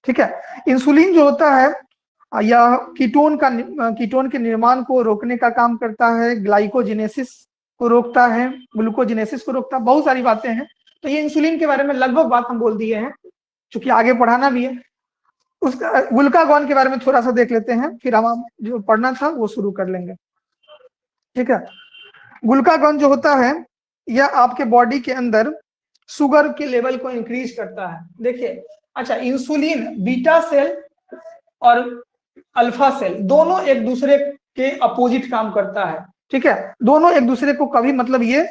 Speaker 1: ठीक है। इंसुलिन जो होता है या कीटोन के निर्माण को रोकने का काम करता है, ग्लाइकोजेनेसिस को रोकता है, ग्लूकोजेनेसिस को रोकता है, बहुत सारी बातें हैं। तो ये इंसुलिन के बारे में लगभग बात हम बोल दिए हैं, क्योंकि आगे पढ़ाना भी है। उसका ग्लूकागॉन के बारे में थोड़ा सा देख लेते हैं, फिर हम जो पढ़ना था वो शुरू कर लेंगे। ठीक है, ग्लूकागॉन जो होता है यह आपके बॉडी के अंदर शुगर के लेवल को इंक्रीज करता है। देखिए, अच्छा, इंसुलिन, बीटा सेल और अल्फा सेल दोनों एक दूसरे के अपोजिट काम करता है। ठीक है, दोनों एक दूसरे को कभी मतलब ये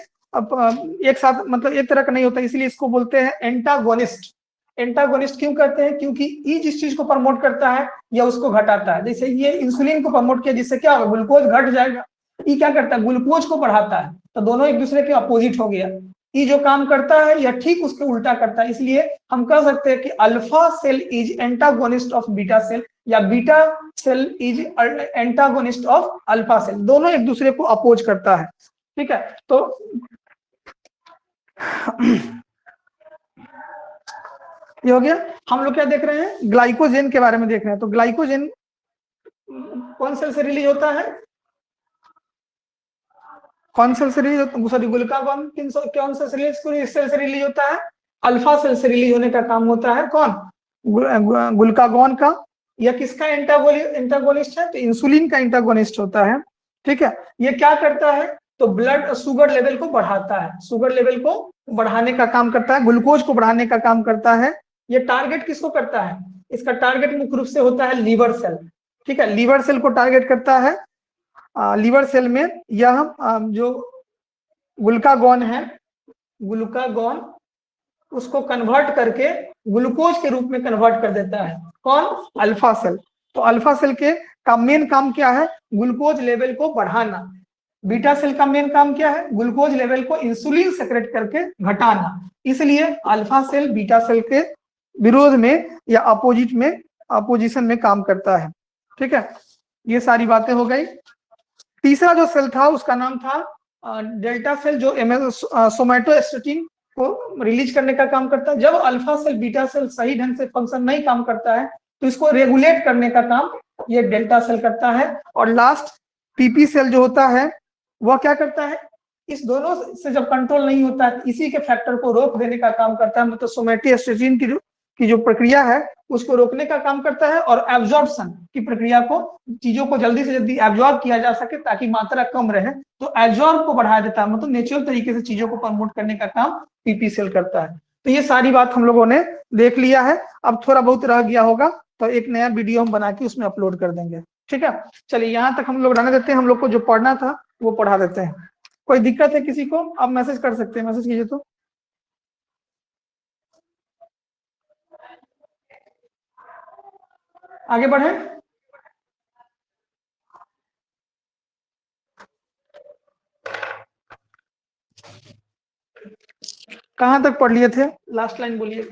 Speaker 1: एक साथ मतलब एक तरह का नहीं होता, इसलिए इसको बोलते हैं एंटागोनिस्ट। एंटागोनिस्ट क्यों करते हैं? क्योंकि ई जिस चीज को प्रमोट करता है या उसको घटाता है। जैसे ये इंसुलिन को प्रमोट किया, जिससे क्या होगा, ग्लूकोज घट जाएगा। ई क्या करता है? ग्लूकोज को बढ़ाता है। तो दोनों एक दूसरे के अपोजिट हो गया। ई जो काम करता है या ठीक उसके उल्टा करता है, इसलिए हम कह सकते हैं कि alpha cell is antagonist of beta cell या beta cell is antagonist of alpha cell. दोनों एक दूसरे को अपोज करता है। ठीक है, तो ये हो गया। हम लोग क्या देख रहे हैं? ग्लाइकोजेन के बारे में देख रहे हैं। तो ग्लाइकोजेन कौन सेल से रिलीज होता है? कौन सेल से रिलीज, सॉरी, ग्लूकागॉन कौन सा सेल से रिलीज होता है? अल्फा सेल से रिलीज होने का काम होता है। कौन? ग्लूकागॉन का। यह किसका एंटागोनिस्ट है? तो इंसुलिन का एंटागोनिस्ट होता है। ठीक है, ये क्या करता है? तो ब्लड शुगर लेवल को बढ़ाता है, शुगर लेवल को बढ़ाने का काम करता है, ग्लूकोज को बढ़ाने का काम करता है। ये टारगेट किसको करता है? इसका टारगेट मुख्य रूप से होता है लीवर सेल। ठीक है, लीवर सेल को टारगेट करता है। लीवर सेल में यह जो ग्लूकागॉन है, ग्लूकागॉन उसको कन्वर्ट करके ग्लूकोज के रूप में कन्वर्ट कर देता है। कौन? Alpha cell. तो अल्फा सेल के का मेन काम क्या है? ग्लूकोज लेवल को बढ़ाना। बीटा सेल का मेन काम क्या है? ग्लूकोज लेवल को इंसुलिन सेक्रेट करके घटाना। इसलिए अल्फा सेल बीटा सेल के विरोध में या अपोजिट में, अपोजिशन में काम करता है। ठीक है, ये सारी बातें हो गई। तीसरा जो सेल था उसका नाम था डेल्टा सेल, जो सोमैटोस्टेटिन को रिलीज करने का काम करता है। जब अल्फा सेल बीटा सेल सही ढंग से फंक्शन नहीं काम करता है तो इसको रेगुलेट करने का काम ये डेल्टा सेल करता है। और लास्ट पीपी सेल जो होता है वह क्या करता है? इस दोनों से जब कंट्रोल नहीं होता है, इसी के फैक्टर को रोक देने का काम करता है। मतलब सोमैटोस्टेटिन की जो प्रक्रिया है उसको रोकने का काम करता है और एब्जॉर्प्शन की प्रक्रिया को, चीजों को जल्दी से जल्दी एब्जॉर्ब किया जा सके ताकि मात्रा कम रहे, तो एब्जॉर्ब को बढ़ा देता है। मतलब नेचुरल तरीके से चीजों को प्रमोट करने का काम पीपी सेल करता है। तो ये सारी बात हम लोगों ने देख लिया है। अब थोड़ा बहुत रह गया होगा तो एक नया वीडियो हम बना के उसमें अपलोड कर देंगे। ठीक है, चलिए यहाँ तक हम लोग रहने देते हैं। हम लोग को जो पढ़ना था वो पढ़ा देते हैं। कोई दिक्कत है किसी को? आप मैसेज कर सकते हैं, मैसेज कीजिए तो। आगे बढ़े। कहां तक पढ़ लिए थे? लास्ट लाइन बोलिए।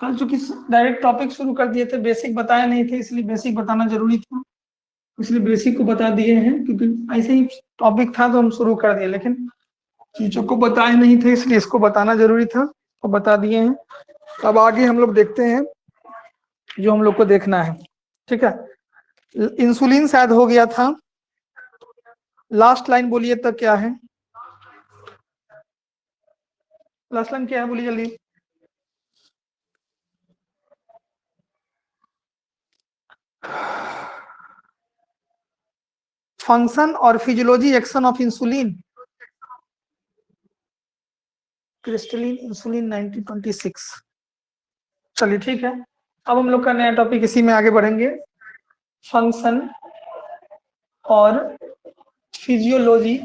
Speaker 1: कल चूंकि डायरेक्ट टॉपिक शुरू कर दिए थे, बेसिक बताए नहीं थे, इसलिए बेसिक बताना जरूरी था, इसलिए बेसिक को बता दिए हैं। क्योंकि ऐसे ही टॉपिक था तो हम शुरू कर दिए, लेकिन चीजों को बताए नहीं थे इसलिए इसको बताना जरूरी था, तो बता दिए हैं। अब आगे हम लोग देखते हैं जो हम लोग को देखना है। ठीक है, इंसुलिन शायद हो गया था। लास्ट लाइन बोलिए तो क्या है? लास्ट लाइन क्या है बोलिए जल्दी। फंक्शन और physiology action of insulin, crystalline insulin 1926। चलिए ठीक है, अब हम लोग का नया टॉपिक इसी में आगे बढ़ेंगे। फंक्शन और physiology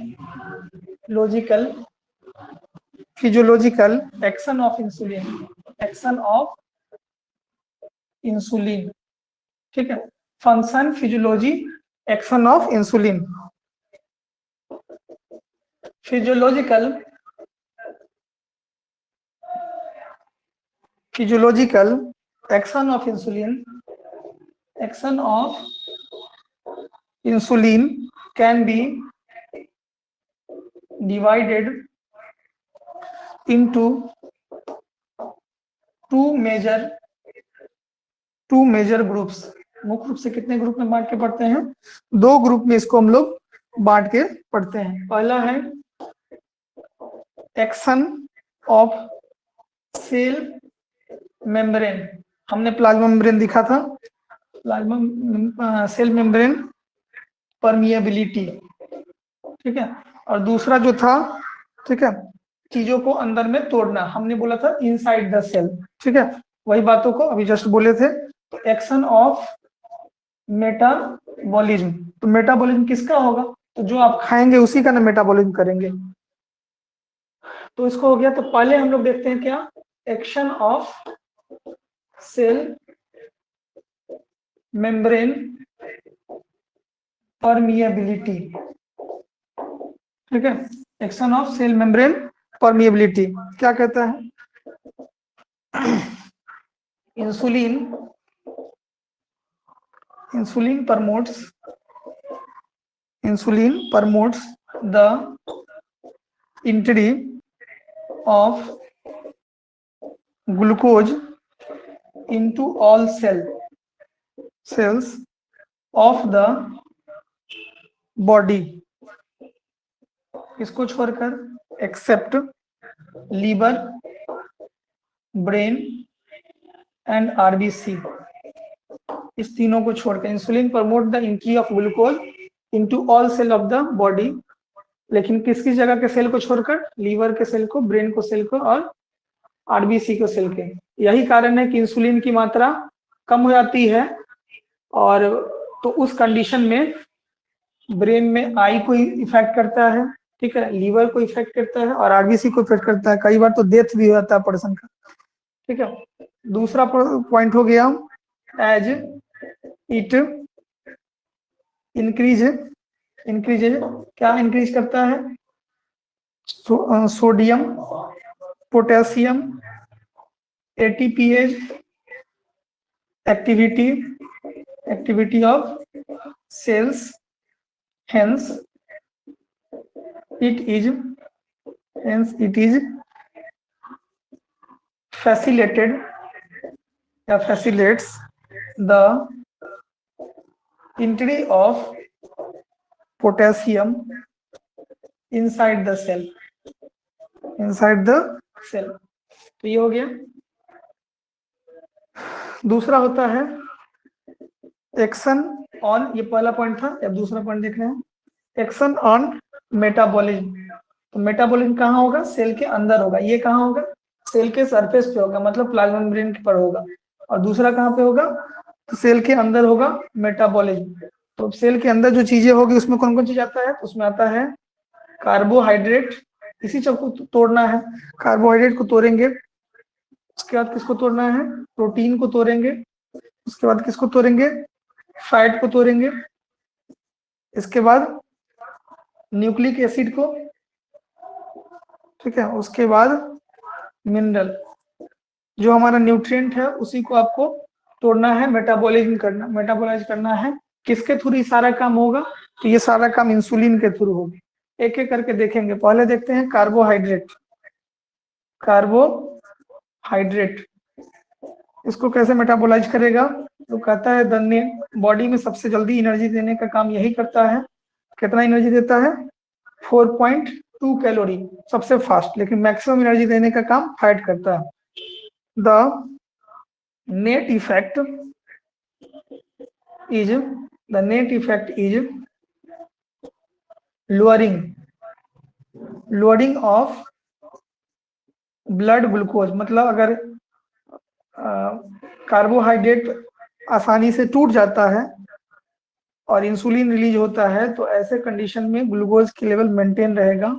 Speaker 1: physiological action of insulin, action of insulin. ठीक है, function, physiology, action of insulin. Physiological action of insulin, action of insulin can be divided into two major groups. मुख्य रूप से कितने ग्रुप में बांट के पढ़ते हैं? 2 ग्रुप में इसको हम लोग बांट के पढ़ते हैं। पहला है एक्शन ऑफ सेल मेम्ब्रेन, हमने प्लाज्मा मेम्ब्रेन दिखा था, प्लाज्मा सेल मेम्ब्रेन परमिएबिलिटी, ठीक है। और दूसरा जो था, ठीक है, चीजों को अंदर में तोड़ना, हमने बोला था इनसाइड द सेल, ठीक है। वही बातों को अभी जस्ट बोले थे। तो एक्शन ऑफ मेटाबॉलिज्म, तो मेटाबॉलिज्म किसका होगा? तो जो आप खाएंगे उसी का ना मेटाबॉलिज्म करेंगे। तो इसको हो गया। तो पहले हम लोग देखते हैं क्या, action of cell membrane permeability, ठीक है। Action of cell membrane permeability क्या कहता है? Insulin promotes the entry of glucose into all cells of the body, इसको छोड़कर, except liver, brain and RBC, इस तीनों को छोड़कर। Insulin promote the entry of glucose into all cell of the body, लेकिन किस किस जगह के सेल को छोड़कर? लीवर के सेल को, ब्रेन को सेल को और आरबीसी को सेल के। यही कारण है कि इंसुलिन की मात्रा कम हो जाती है, और तो उस कंडीशन में ब्रेन में आई को इफेक्ट करता है, ठीक है, लीवर को इफेक्ट करता है और आरबीसी को इफेक्ट करता है। कई बार तो डेथ भी हो जाता है पर्सन का, ठीक है। दूसरा पॉइंट हो गया, एज इट इंक्रीज क्या इंक्रीज करता है? Sodium, potassium, ATPase, activity of cells, hence it is facilitates the entry of potassium inside the cell, तो ये हो गया। दूसरा होता है एक्शन ऑन, ये पहला पॉइंट था, अब दूसरा पॉइंट देख रहे हैं, एक्शन ऑन मेटाबॉलिज्म। तो मेटाबॉलिज्म कहाँ होगा? सेल के अंदर होगा। ये कहाँ होगा? सेल के सरफेस पे होगा, मतलब प्लाज्मा मेम्ब्रेन पर होगा। और दूसरा कहाँ पे होगा? तो सेल के अंदर होगा मेटाबॉलिज्म। तो सेल के अंदर जो चीजें होगी उसमें कौन कौन चीज आता है? उसमें आता है कार्बोहाइड्रेट, इसी चीज को तोड़ना है, कार्बोहाइड्रेट को तोड़ेंगे। उसके बाद किसको तोड़ना है? प्रोटीन को तोड़ेंगे। उसके बाद किसको तोड़ेंगे? फैट को तोड़ेंगे। इसके बाद न्यूक्लिक एसिड को, ठीक है। उसके बाद मिनरल, जो हमारा न्यूट्रिएंट है उसी को आपको तोड़ना है, मेटाबोलाइज करना है। किसके थ्रू ये सारा काम होगा? तो ये सारा काम इंसुलिन के थ्रू होगा। एक एक करके देखेंगे। पहले देखते हैं कार्बोहाइड्रेट। इसको कैसे मेटाबोलाइज करेगा? तो कहता है बॉडी में सबसे जल्दी एनर्जी देने का काम यही करता है। कितना एनर्जी देता है? 4.2 कैलोरी, सबसे फास्ट, लेकिन मैक्सिमम एनर्जी देने का काम फैट करता है। The net effect is lowering of blood glucose, मतलब अगर कार्बोहाइड्रेट आसानी से टूट जाता है और इंसुलिन रिलीज होता है, तो ऐसे कंडीशन में ग्लूकोज की लेवल मेंटेन रहेगा,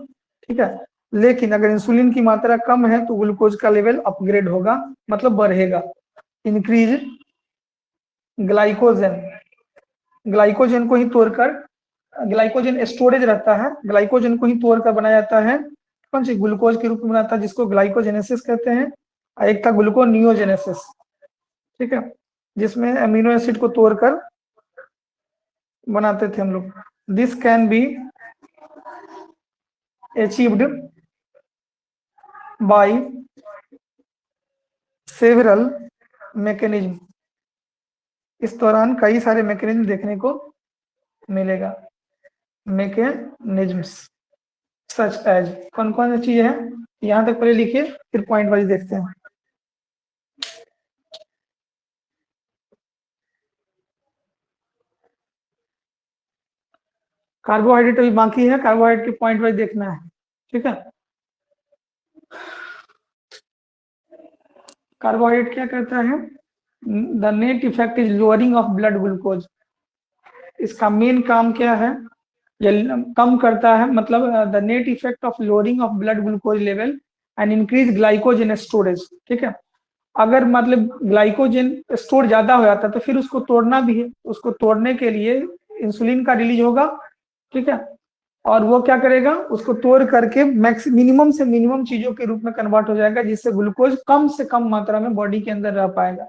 Speaker 1: ठीक है। लेकिन अगर इंसुलिन की मात्रा कम है तो ग्लूकोज का लेवल अपग्रेड होगा, मतलब बढ़ेगा। इंक्रीज ग्लाइकोजन को ही तोड़कर, ग्लाइकोजन स्टोरेज रहता है, ग्लाइकोजन को ही तोड़कर बनाया जाता है, कौन सी? ग्लूकोज के रूप में बनाता है, जिसको ग्लाइकोजेनेसिस कहते हैं। एक था ग्लूकोनियोजेनेसिस, ठीक है, जिसमें अमीनो एसिड को तोड़कर बनाते थे हम लोग। This can be achieved by several mechanism, इस दौरान कई सारे मैकेनिज्म देखने को मिलेगा। मैकेनिज्म्स सच एज, कौन कौन सी चीजें हैं यहां तक पहले लिखिए, फिर पॉइंट वाइज देखते हैं। कार्बोहाइड्रेट अभी बाकी है, कार्बोहाइड्रेट के पॉइंट वाइज देखना है, ठीक है। कार्बोहाइड्रेट क्या करता है? The net effect is lowering of blood glucose. इसका मेन काम क्या है? ये कम करता है, मतलब the net effect of lowering of blood glucose level and increase glycogen storage, ठीक है। अगर मतलब ग्लाइकोजन स्टोर ज्यादा हो जाता है तो फिर उसको तोड़ना भी है, उसको तोड़ने के लिए इंसुलिन का रिलीज होगा, ठीक है। और वो क्या करेगा, उसको तोड़ करके मैक्स मिनिमम से मिनिमम चीजों के रूप में कन्वर्ट हो जाएगा, जिससे ग्लूकोज कम से कम मात्रा में बॉडी के अंदर रह पाएगा।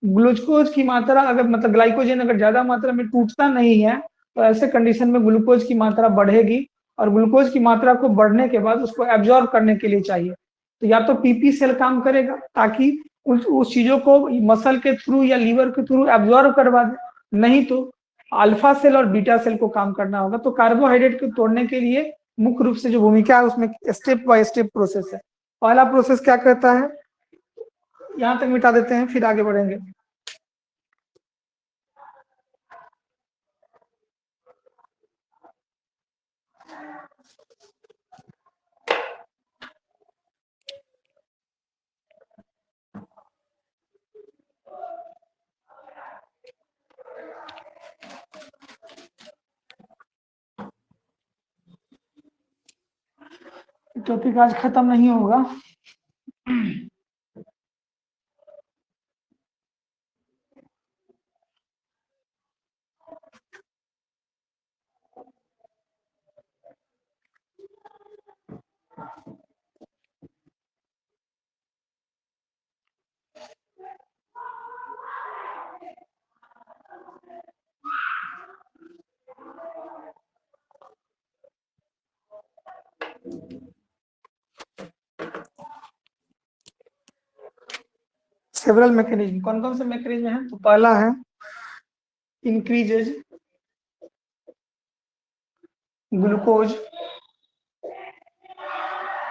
Speaker 1: ग्लूकोज की मात्रा अगर मतलब ग्लाइकोजन अगर ज्यादा मात्रा में टूटता नहीं है तो ऐसे कंडीशन में ग्लूकोज की मात्रा बढ़ेगी, और ग्लूकोज की मात्रा को बढ़ने के बाद उसको एब्जॉर्ब करने के लिए चाहिए, तो या तो पीपी सेल काम करेगा ताकि उस चीजों को मसल के थ्रू या लीवर के थ्रू एब्जॉर्ब करवा दे, नहीं तो अल्फा सेल और बीटा सेल को काम करना होगा। तो कार्बोहाइड्रेट को तोड़ने के लिए मुख्य रूप से जो भूमिका है उसमें स्टेप बाय स्टेप प्रोसेस है। पहला प्रोसेस क्या करता है, यहां तक मिटा देते हैं फिर आगे बढ़ेंगे। टॉपिक आज खत्म नहीं होगा। सेवरल मैकेनिज्म, कौन कौन से मैकेनिज्म है? तो पहला है increases glucose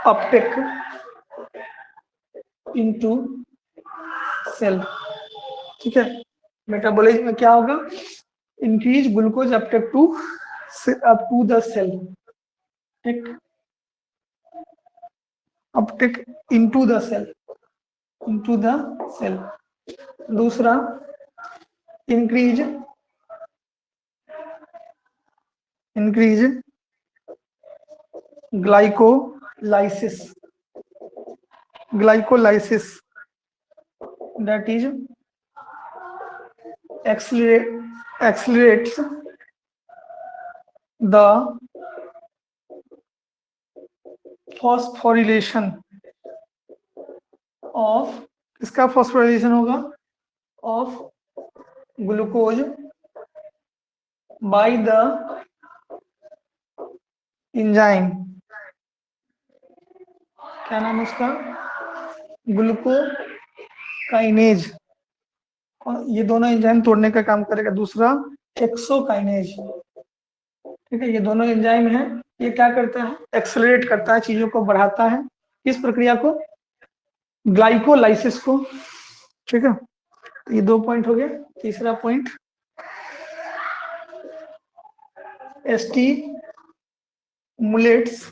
Speaker 1: uptake into cell, ठीक है। मेटाबॉलिज्म में क्या होगा, increase glucose uptake up to the cell, ठीक, uptake into the cell, into the cell. दूसरा increase increase glycolysis, glycolysis that is accelerates the phosphorylation of, इसका phosphorylation होगा of glucose by the enzyme, क्या नाम है उसका, ग्लूकोकाइनेज, ये दोनों एंजाइम तोड़ने का काम करेगा। दूसरा एक्सोकाइनेज, ठीक है, ये दोनों एंजाइम है, ये क्या करता है, एक्सेलरेट करता है, चीजों को बढ़ाता है, किस प्रक्रिया को, ग्लाइकोलाइसिस को, ठीक है। तो ये 2 पॉइंट हो गए। तीसरा पॉइंट स्टिमुलेट्स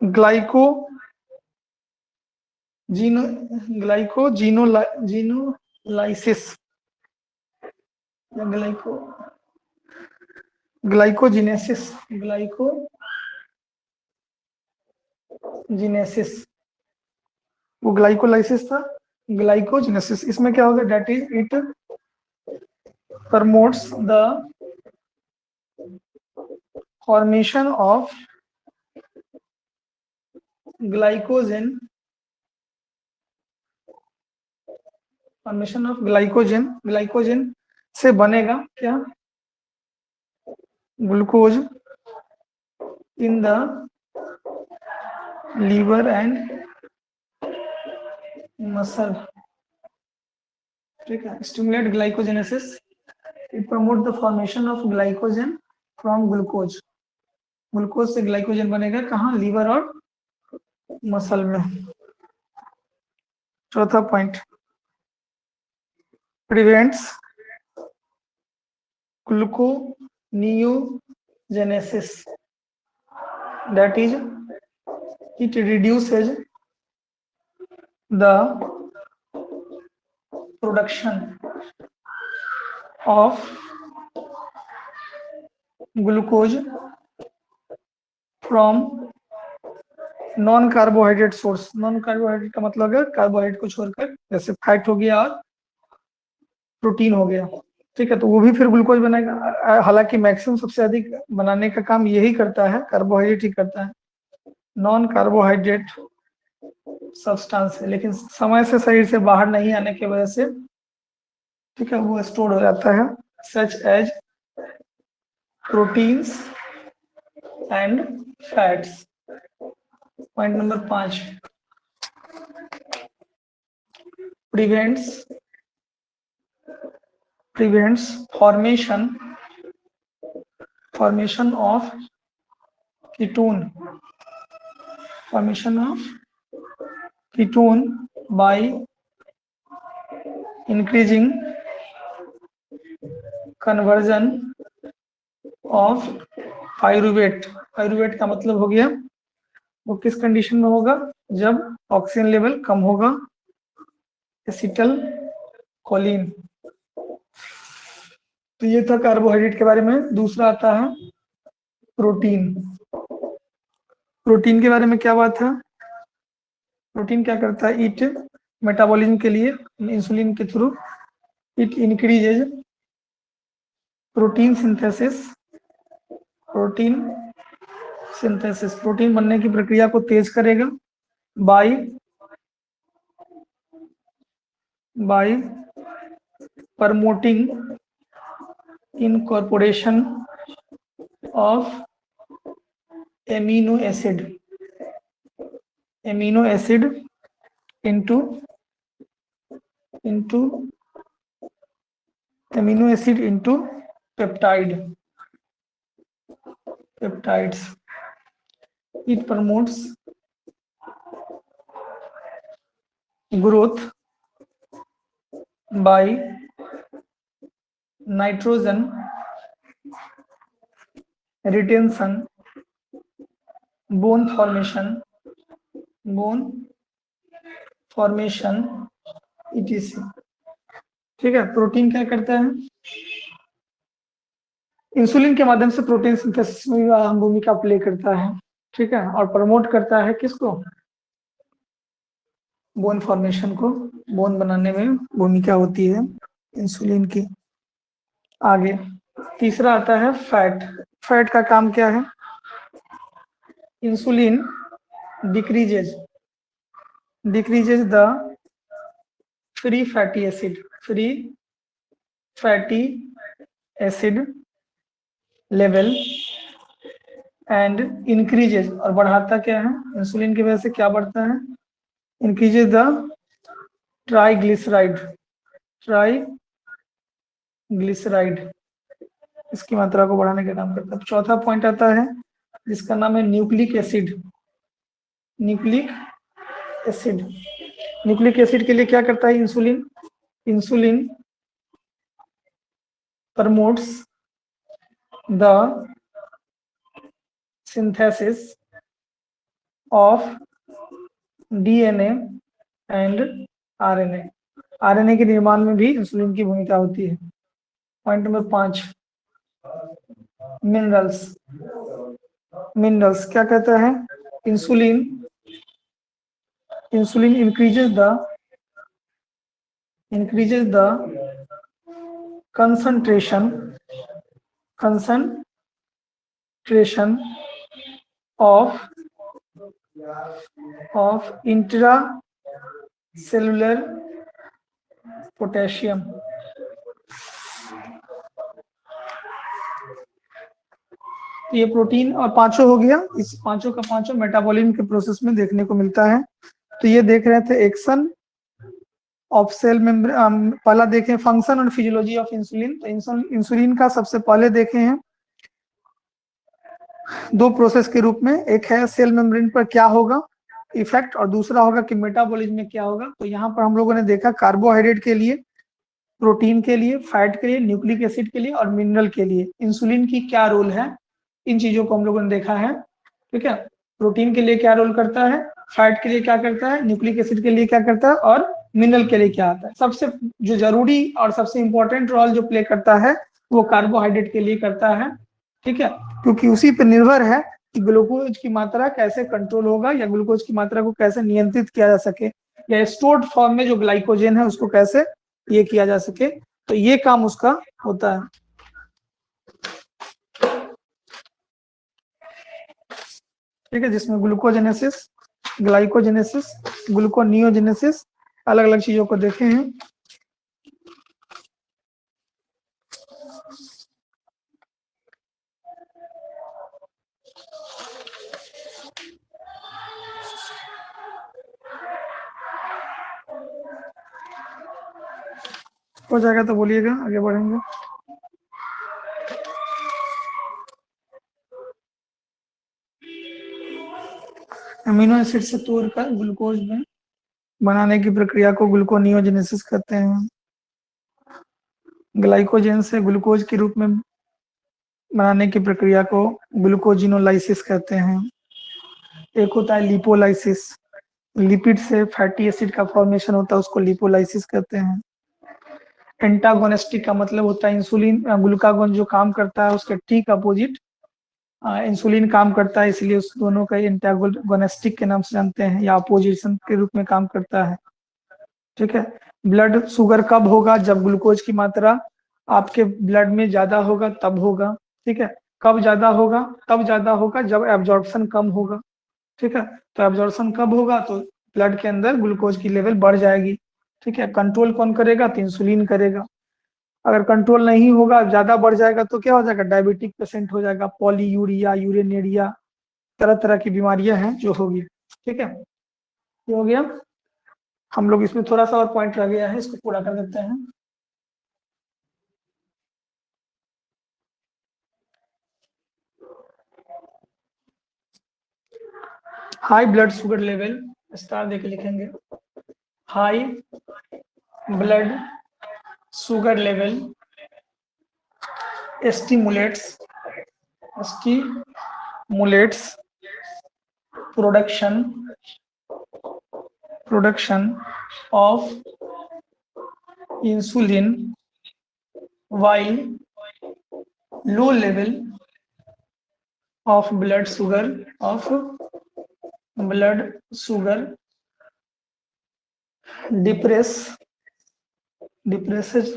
Speaker 1: ग्लाइकोजिनोलाइसिस या ग्लाइकोजिनेसिस, वो ग्लाइकोलाइसिस था, ग्लाइकोजिनेसिस, इसमें क्या होगा, that is it promotes the formation of glycogen, formation of glycogen, glycogen से बनेगा क्या, glucose in the liver and muscle, ठीक है। Stimulate glycogenesis, it promote the formation of glycogen from glucose, glucose से ग्लाइकोजन बनेगा कहाँ, लीवर और muscle में। चौथा point, prevents gluconeogenesis, that is it reduces the production of glucose from non carbohydrate source. Non carbohydrate का मतलब है carbohydrate को छोड़कर, जैसे फैट हो गया और प्रोटीन हो गया, ठीक है, तो वो भी फिर ग्लूकोज बनाएगा। हालांकि मैक्सिमम सबसे अधिक बनाने का काम यही करता है, कार्बोहाइड्रेट ही करता है, नॉन कार्बोहाइड्रेट सब्सटेंस है, लेकिन समय से शरीर से बाहर नहीं आने की वजह से, ठीक है, वो स्टोर हो जाता है, such as proteins and fats. Point number 5, prevents formation of ketone by increasing conversion of pyruvate। Pyruvate का मतलब हो गया, वो किस कंडीशन में होगा, जब ऑक्सीजन लेवल कम होगा, एसिटल कोलिन। तो ये था कार्बोहाइड्रेट के बारे में। दूसरा आता है प्रोटीन। प्रोटीन के बारे में क्या बात है, प्रोटीन क्या करता है, इट मेटाबॉलिज्म के लिए इंसुलिन के through it increases protein synthesis, protein बनने की प्रक्रिया को तेज करेगा, bye promoting incorporation of amino acid into peptides. It promotes growth by nitrogen retention, bone formation etc. ठीक है। प्रोटीन क्या करता है, इंसुलिन के माध्यम से प्रोटीन सिंथेसिस में अहम भूमिका प्ले करता है, ठीक है, और प्रमोट करता है किसको, बोन फॉर्मेशन को, बोन बनाने में भूमिका होती है इंसुलिन की। आगे तीसरा आता है फैट। फैट का काम क्या है, insulin decreases the free fatty acid level and increases, और बढ़ाता क्या है, इंसुलिन की वजह से क्या बढ़ता है, इंक्रीजेज द ट्राइग्लिसराइड, इसकी मात्रा को बढ़ाने का काम करता है। चौथा पॉइंट आता है जिसका नाम है न्यूक्लिक एसिड के लिए क्या करता है insulin promotes the synthesis of DNA and RNA के निर्माण में भी इंसुलिन की भूमिका होती है। पॉइंट नंबर 5, मिनरल्स क्या कहता है, insulin increases the concentration of intracellular potassium। ये प्रोटीन और पांचों हो गया, इस पांचों का पांचों मेटाबॉलिज्म के प्रोसेस में देखने को मिलता है। तो ये देख रहे थे एक्शन, ऑफ सेल मेम्ब्रेन। पहला देखें फंक्शन और फिजियोलॉजी ऑफ इंसुलिन। तो इंसुलिन का सबसे पहले देखे हैं दो प्रोसेस के रूप में, एक है सेल मेम्ब्रेन पर क्या होगा इफेक्ट, और दूसरा होगा कि मेटाबॉलिज्म में क्या होगा। तो यहाँ पर हम लोगों ने देखा कार्बोहाइड्रेट के लिए, प्रोटीन के लिए, फैट के लिए, न्यूक्लिक एसिड के लिए और मिनरल के लिए इंसुलिन की क्या रोल है, इन चीजों को हम लोगों ने देखा है। ठीक है, प्रोटीन के लिए क्या रोल करता है, फैट के लिए क्या करता है, न्यूक्लिक एसिड के लिए क्या करता है और मिनरल के लिए क्या आता है। सबसे जो जरूरी और सबसे इंपॉर्टेंट रोल जो प्ले करता है वो कार्बोहाइड्रेट के लिए करता है। ठीक है, क्योंकि उसी पर निर्भर है कि ग्लूकोज की मात्रा कैसे कंट्रोल होगा या ग्लूकोज की मात्रा को कैसे नियंत्रित किया जा सके, या स्टोर्ड फॉर्म में जो ग्लाइकोजन है उसको कैसे ये किया जा सके। तो ये काम उसका होता है। ठीक है, जिसमें ग्लूकोजेनेसिस, ग्लाइकोजेनेसिस, ग्लूकोनियोजेनेसिस, अलग अलग चीजों को देखे हैं। हो जाएगा तो बोलिएगा, आगे बढ़ेंगे। अमीनो एसिड से तोड़कर ग्लूकोज में बनाने की प्रक्रिया को ग्लूकोनियोजेनेसिस कहते हैं। ग्लाइकोजन से ग्लूकोज के रूप में बनाने की प्रक्रिया को ग्लूकोजिनोलाइसिस कहते हैं। एक होता है लिपोलाइसिस, लिपिड से फैटी एसिड का फॉर्मेशन होता है, उसको लिपोलाइसिस कहते हैं। एंटागोनिस्टिक का मतलब होता है इंसुलिन, ग्लूकागोन जो काम करता है उसके ठीक अपोजिट इंसुलिन काम करता है, इसलिए उस दोनों का एंटागोनिस्टिक के नाम से जानते हैं, या अपोजिशन के रूप में काम करता है। ठीक है, ब्लड शुगर कब होगा, जब ग्लूकोज की मात्रा आपके ब्लड में ज्यादा होगा तब होगा। ठीक है, कब ज्यादा होगा, तब ज्यादा होगा जब एब्जॉर्प्शन कम होगा। ठीक है, तो एब्जॉर्प्शन कब होगा तो ब्लड के अंदर ग्लूकोज की लेवल बढ़ जाएगी। ठीक है, कंट्रोल कौन करेगा तो इंसुलिन करेगा। अगर कंट्रोल नहीं होगा, ज्यादा बढ़ जाएगा तो क्या हो जाएगा, डायबिटिक पेशेंट हो जाएगा, पॉलीयूरिया, यूरेनेरिया, तरह तरह की बीमारियां हैं जो होगी। ठीक है, ये हो गया। हम लोग इसमें थोड़ा सा और पॉइंट रह गया है, इसको पूरा कर देते हैं। High blood sugar level, star देके लिखेंगे, high blood sugar level stimulates production of insulin, while low level of blood sugar depresses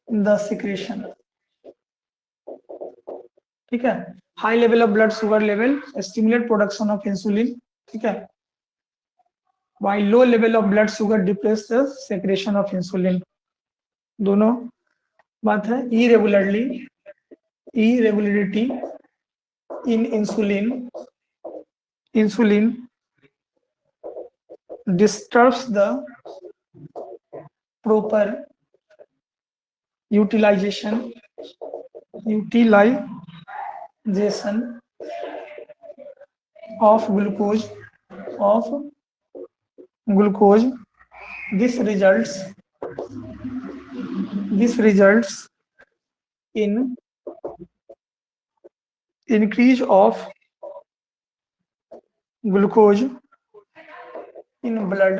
Speaker 1: the secretion। ठीक है, high level of blood sugar level stimulate production of insulin. ठीक है, while low level of blood sugar depress the secretion of insulin। दोनों बात है। irregularity in insulin disturbs the proper utilization of glucose। This results in increase of glucose in blood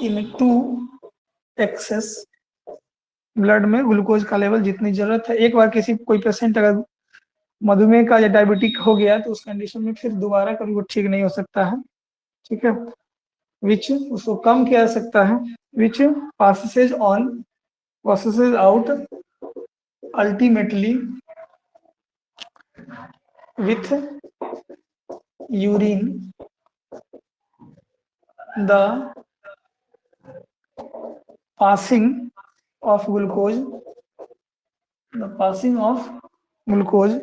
Speaker 1: into excess। Blood में glucose का level जितनी जरूरत है, एक बार किसी कोई पेशेंट अगर मधुमेह का या डायबिटिक हो गया तो उस कंडीशन में फिर दोबारा कभी वो ठीक नहीं हो सकता है। ठीक है, विच उसको कम किया जा सकता है, विच passes out ultimately with urine। The passing of glucose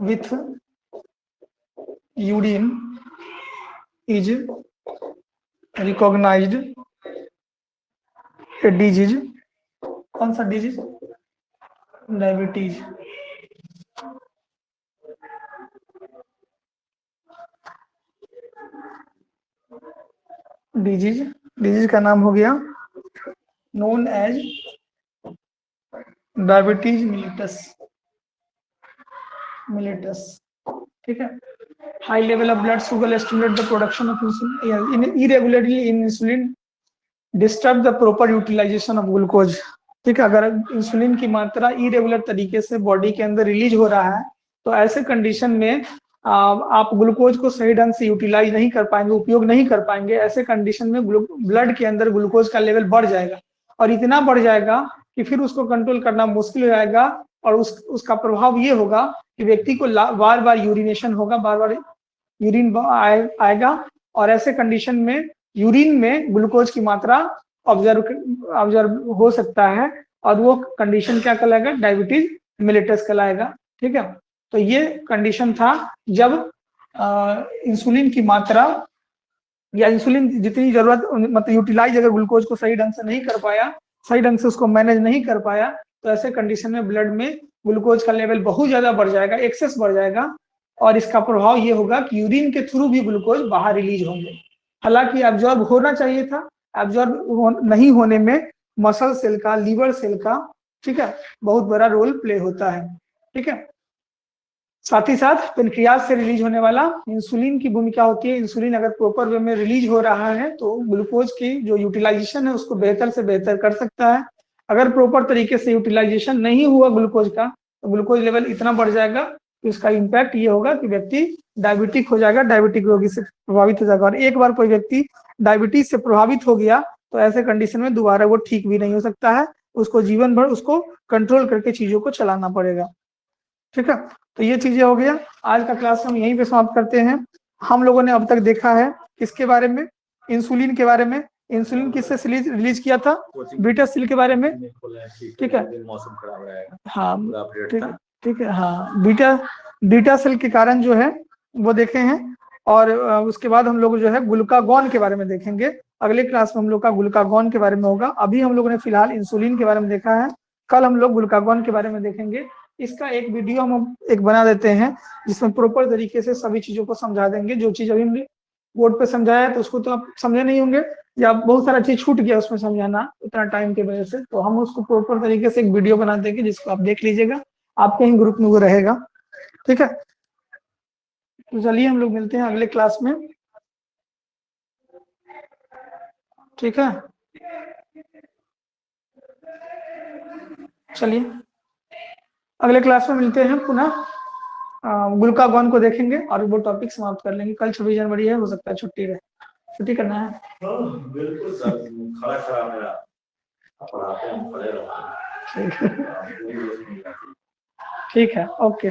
Speaker 1: with urine is recognised a disease, कौन सा डिजीज? डायबिटीज। डिजीज, डिजीज का नाम हो गया known as diabetes mellitus, mellitus. ठीक है। High level of blood sugar stimulate the production of insulin, irregularly in insulin disturb the proper utilisation of glucose. ठीक है, अगर इंसुलिन की मात्रा इरेगुलर तरीके से बॉडी के अंदर रिलीज हो रहा है तो ऐसे कंडीशन में आप ग्लूकोज को सही ढंग से यूटिलाइज नहीं कर पाएंगे, उपयोग नहीं कर पाएंगे। ऐसे कंडीशन में ब्लड के अंदर ग्लूकोज का लेवल बढ़ जाएगा और इतना बढ़ जाएगा कि फिर उसको कंट्रोल करना मुश्किल हो जाएगा और उसका प्रभाव ये होगा कि व्यक्ति को बार बार यूरिनेशन होगा, बार बार यूरिन आएगा और ऐसे कंडीशन में यूरिन में ग्लूकोज की मात्रा ऑब्जर्व हो सकता है और वो कंडीशन क्या कहलाएगा? डायबिटीज मिलिटस कहलाएगा। ठीक है, तो ये कंडीशन था जब इंसुलिन की मात्रा या इंसुलिन जितनी जरूरत, मतलब यूटिलाइज अगर ग्लूकोज को सही ढंग से नहीं कर पाया, सही ढंग से उसको मैनेज नहीं कर पाया, तो ऐसे कंडीशन में ब्लड में ग्लूकोज का लेवल बहुत ज्यादा बढ़ जाएगा, एक्सेस बढ़ जाएगा और इसका प्रभाव ये होगा कि यूरिन के थ्रू भी ग्लूकोज बाहर रिलीज होंगे। हालांकि एब्जॉर्ब होना चाहिए था, एब्जॉर्ब नहीं होने में मसल सेल का, लीवर सेल का, ठीक है, बहुत बड़ा रोल प्ले होता है। ठीक है, साथ ही साथ पेनक्रियाज से रिलीज होने वाला इंसुलिन की भूमिका होती है। इंसुलिन अगर प्रॉपर वे में रिलीज हो रहा है तो ग्लूकोज की जो यूटिलाइजेशन है उसको बेहतर से बेहतर कर सकता है। अगर प्रॉपर तरीके से यूटिलाइजेशन नहीं हुआ ग्लूकोज का तो ग्लूकोज लेवल इतना बढ़ जाएगा कि उसका इम्पैक्ट ये होगा कि व्यक्ति डायबिटिक हो जाएगा, डायबिटिक रोगी से प्रभावित हो जाएगा। और एक बार कोई व्यक्ति डायबिटीज से प्रभावित हो गया तो ऐसे कंडीशन में दोबारा वो ठीक भी नहीं हो सकता है, उसको जीवन भर उसको कंट्रोल करके चीजों को चलाना पड़ेगा। ठीक है, तो ये चीजें हो गया। आज का क्लास हम यहीं पे समाप्त करते हैं। हम लोगों ने अब तक देखा है किसके बारे में? इंसुलिन के बारे में। इंसुलिन किससे रिलीज किया था? बीटा सेल के बारे में। ठीक है, मौसम खराब रहेगा। हाँ, ठीक है, ठीक है, हाँ, बीटा सेल के कारण जो है वो देखे हैं। और उसके बाद हम लोग जो है ग्लूकागॉन के बारे में देखेंगे। अगले क्लास में हम लोग का ग्लूकागॉन के बारे में होगा। अभी हम लोगों ने फिलहाल इंसुलिन के बारे में देखा है, कल हम लोग ग्लूकागॉन के बारे में देखेंगे। इसका एक वीडियो हम एक बना देते हैं जिसमें प्रॉपर तरीके से सभी चीजों को समझा देंगे। जो चीज अभी हमने बोर्ड पे समझाया तो उसको तो आप समझे नहीं होंगे या बहुत सारा चीज छूट गया उसमें समझाना उतना टाइम की वजह से, तो हम उसको प्रॉपर तरीके से एक वीडियो बना देंगे जिसको आप देख लीजिएगा, आपके ही ग्रुप में वो रहेगा। ठीक है, तो चलिए हम लोग मिलते हैं अगले क्लास में। ठीक है, चलिए अगले क्लास में मिलते हैं पुनः। ग्लूकागॉन को देखेंगे और वो टॉपिक समाप्त कर लेंगे। कल 26 जनवरी है, हो सकता है छुट्टी रहे, छुट्टी करना है। बिल्कुल सर, खड़ा मेरा पढ़ाते हैं, पढ़े रहते हैं। ठीक है, ओके।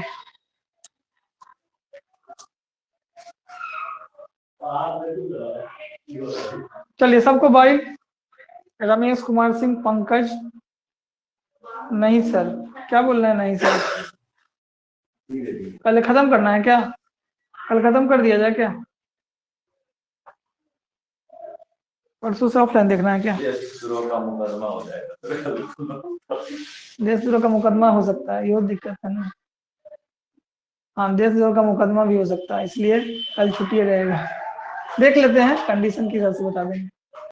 Speaker 1: चलिए सबको बाय। रमेश कुमार सिंह, पंकज। नहीं सर, क्या बोल रहे हैं? नहीं सर, पहले खत्म करना है क्या? कल खत्म कर दिया जाए क्या? परसों से ऑफलाइन देखना है क्या? देशद्रोह का मुकदमा हो जाएगा। देशद्रोह का मुकदमा हो सकता है, ये दिक्कत है ना। हाँ, देशद्रोह का मुकदमा भी हो सकता है, इसलिए कल छुट्टी रहेगा। देख लेते हैं, कंडीशन की हिसाब से बता देंगे।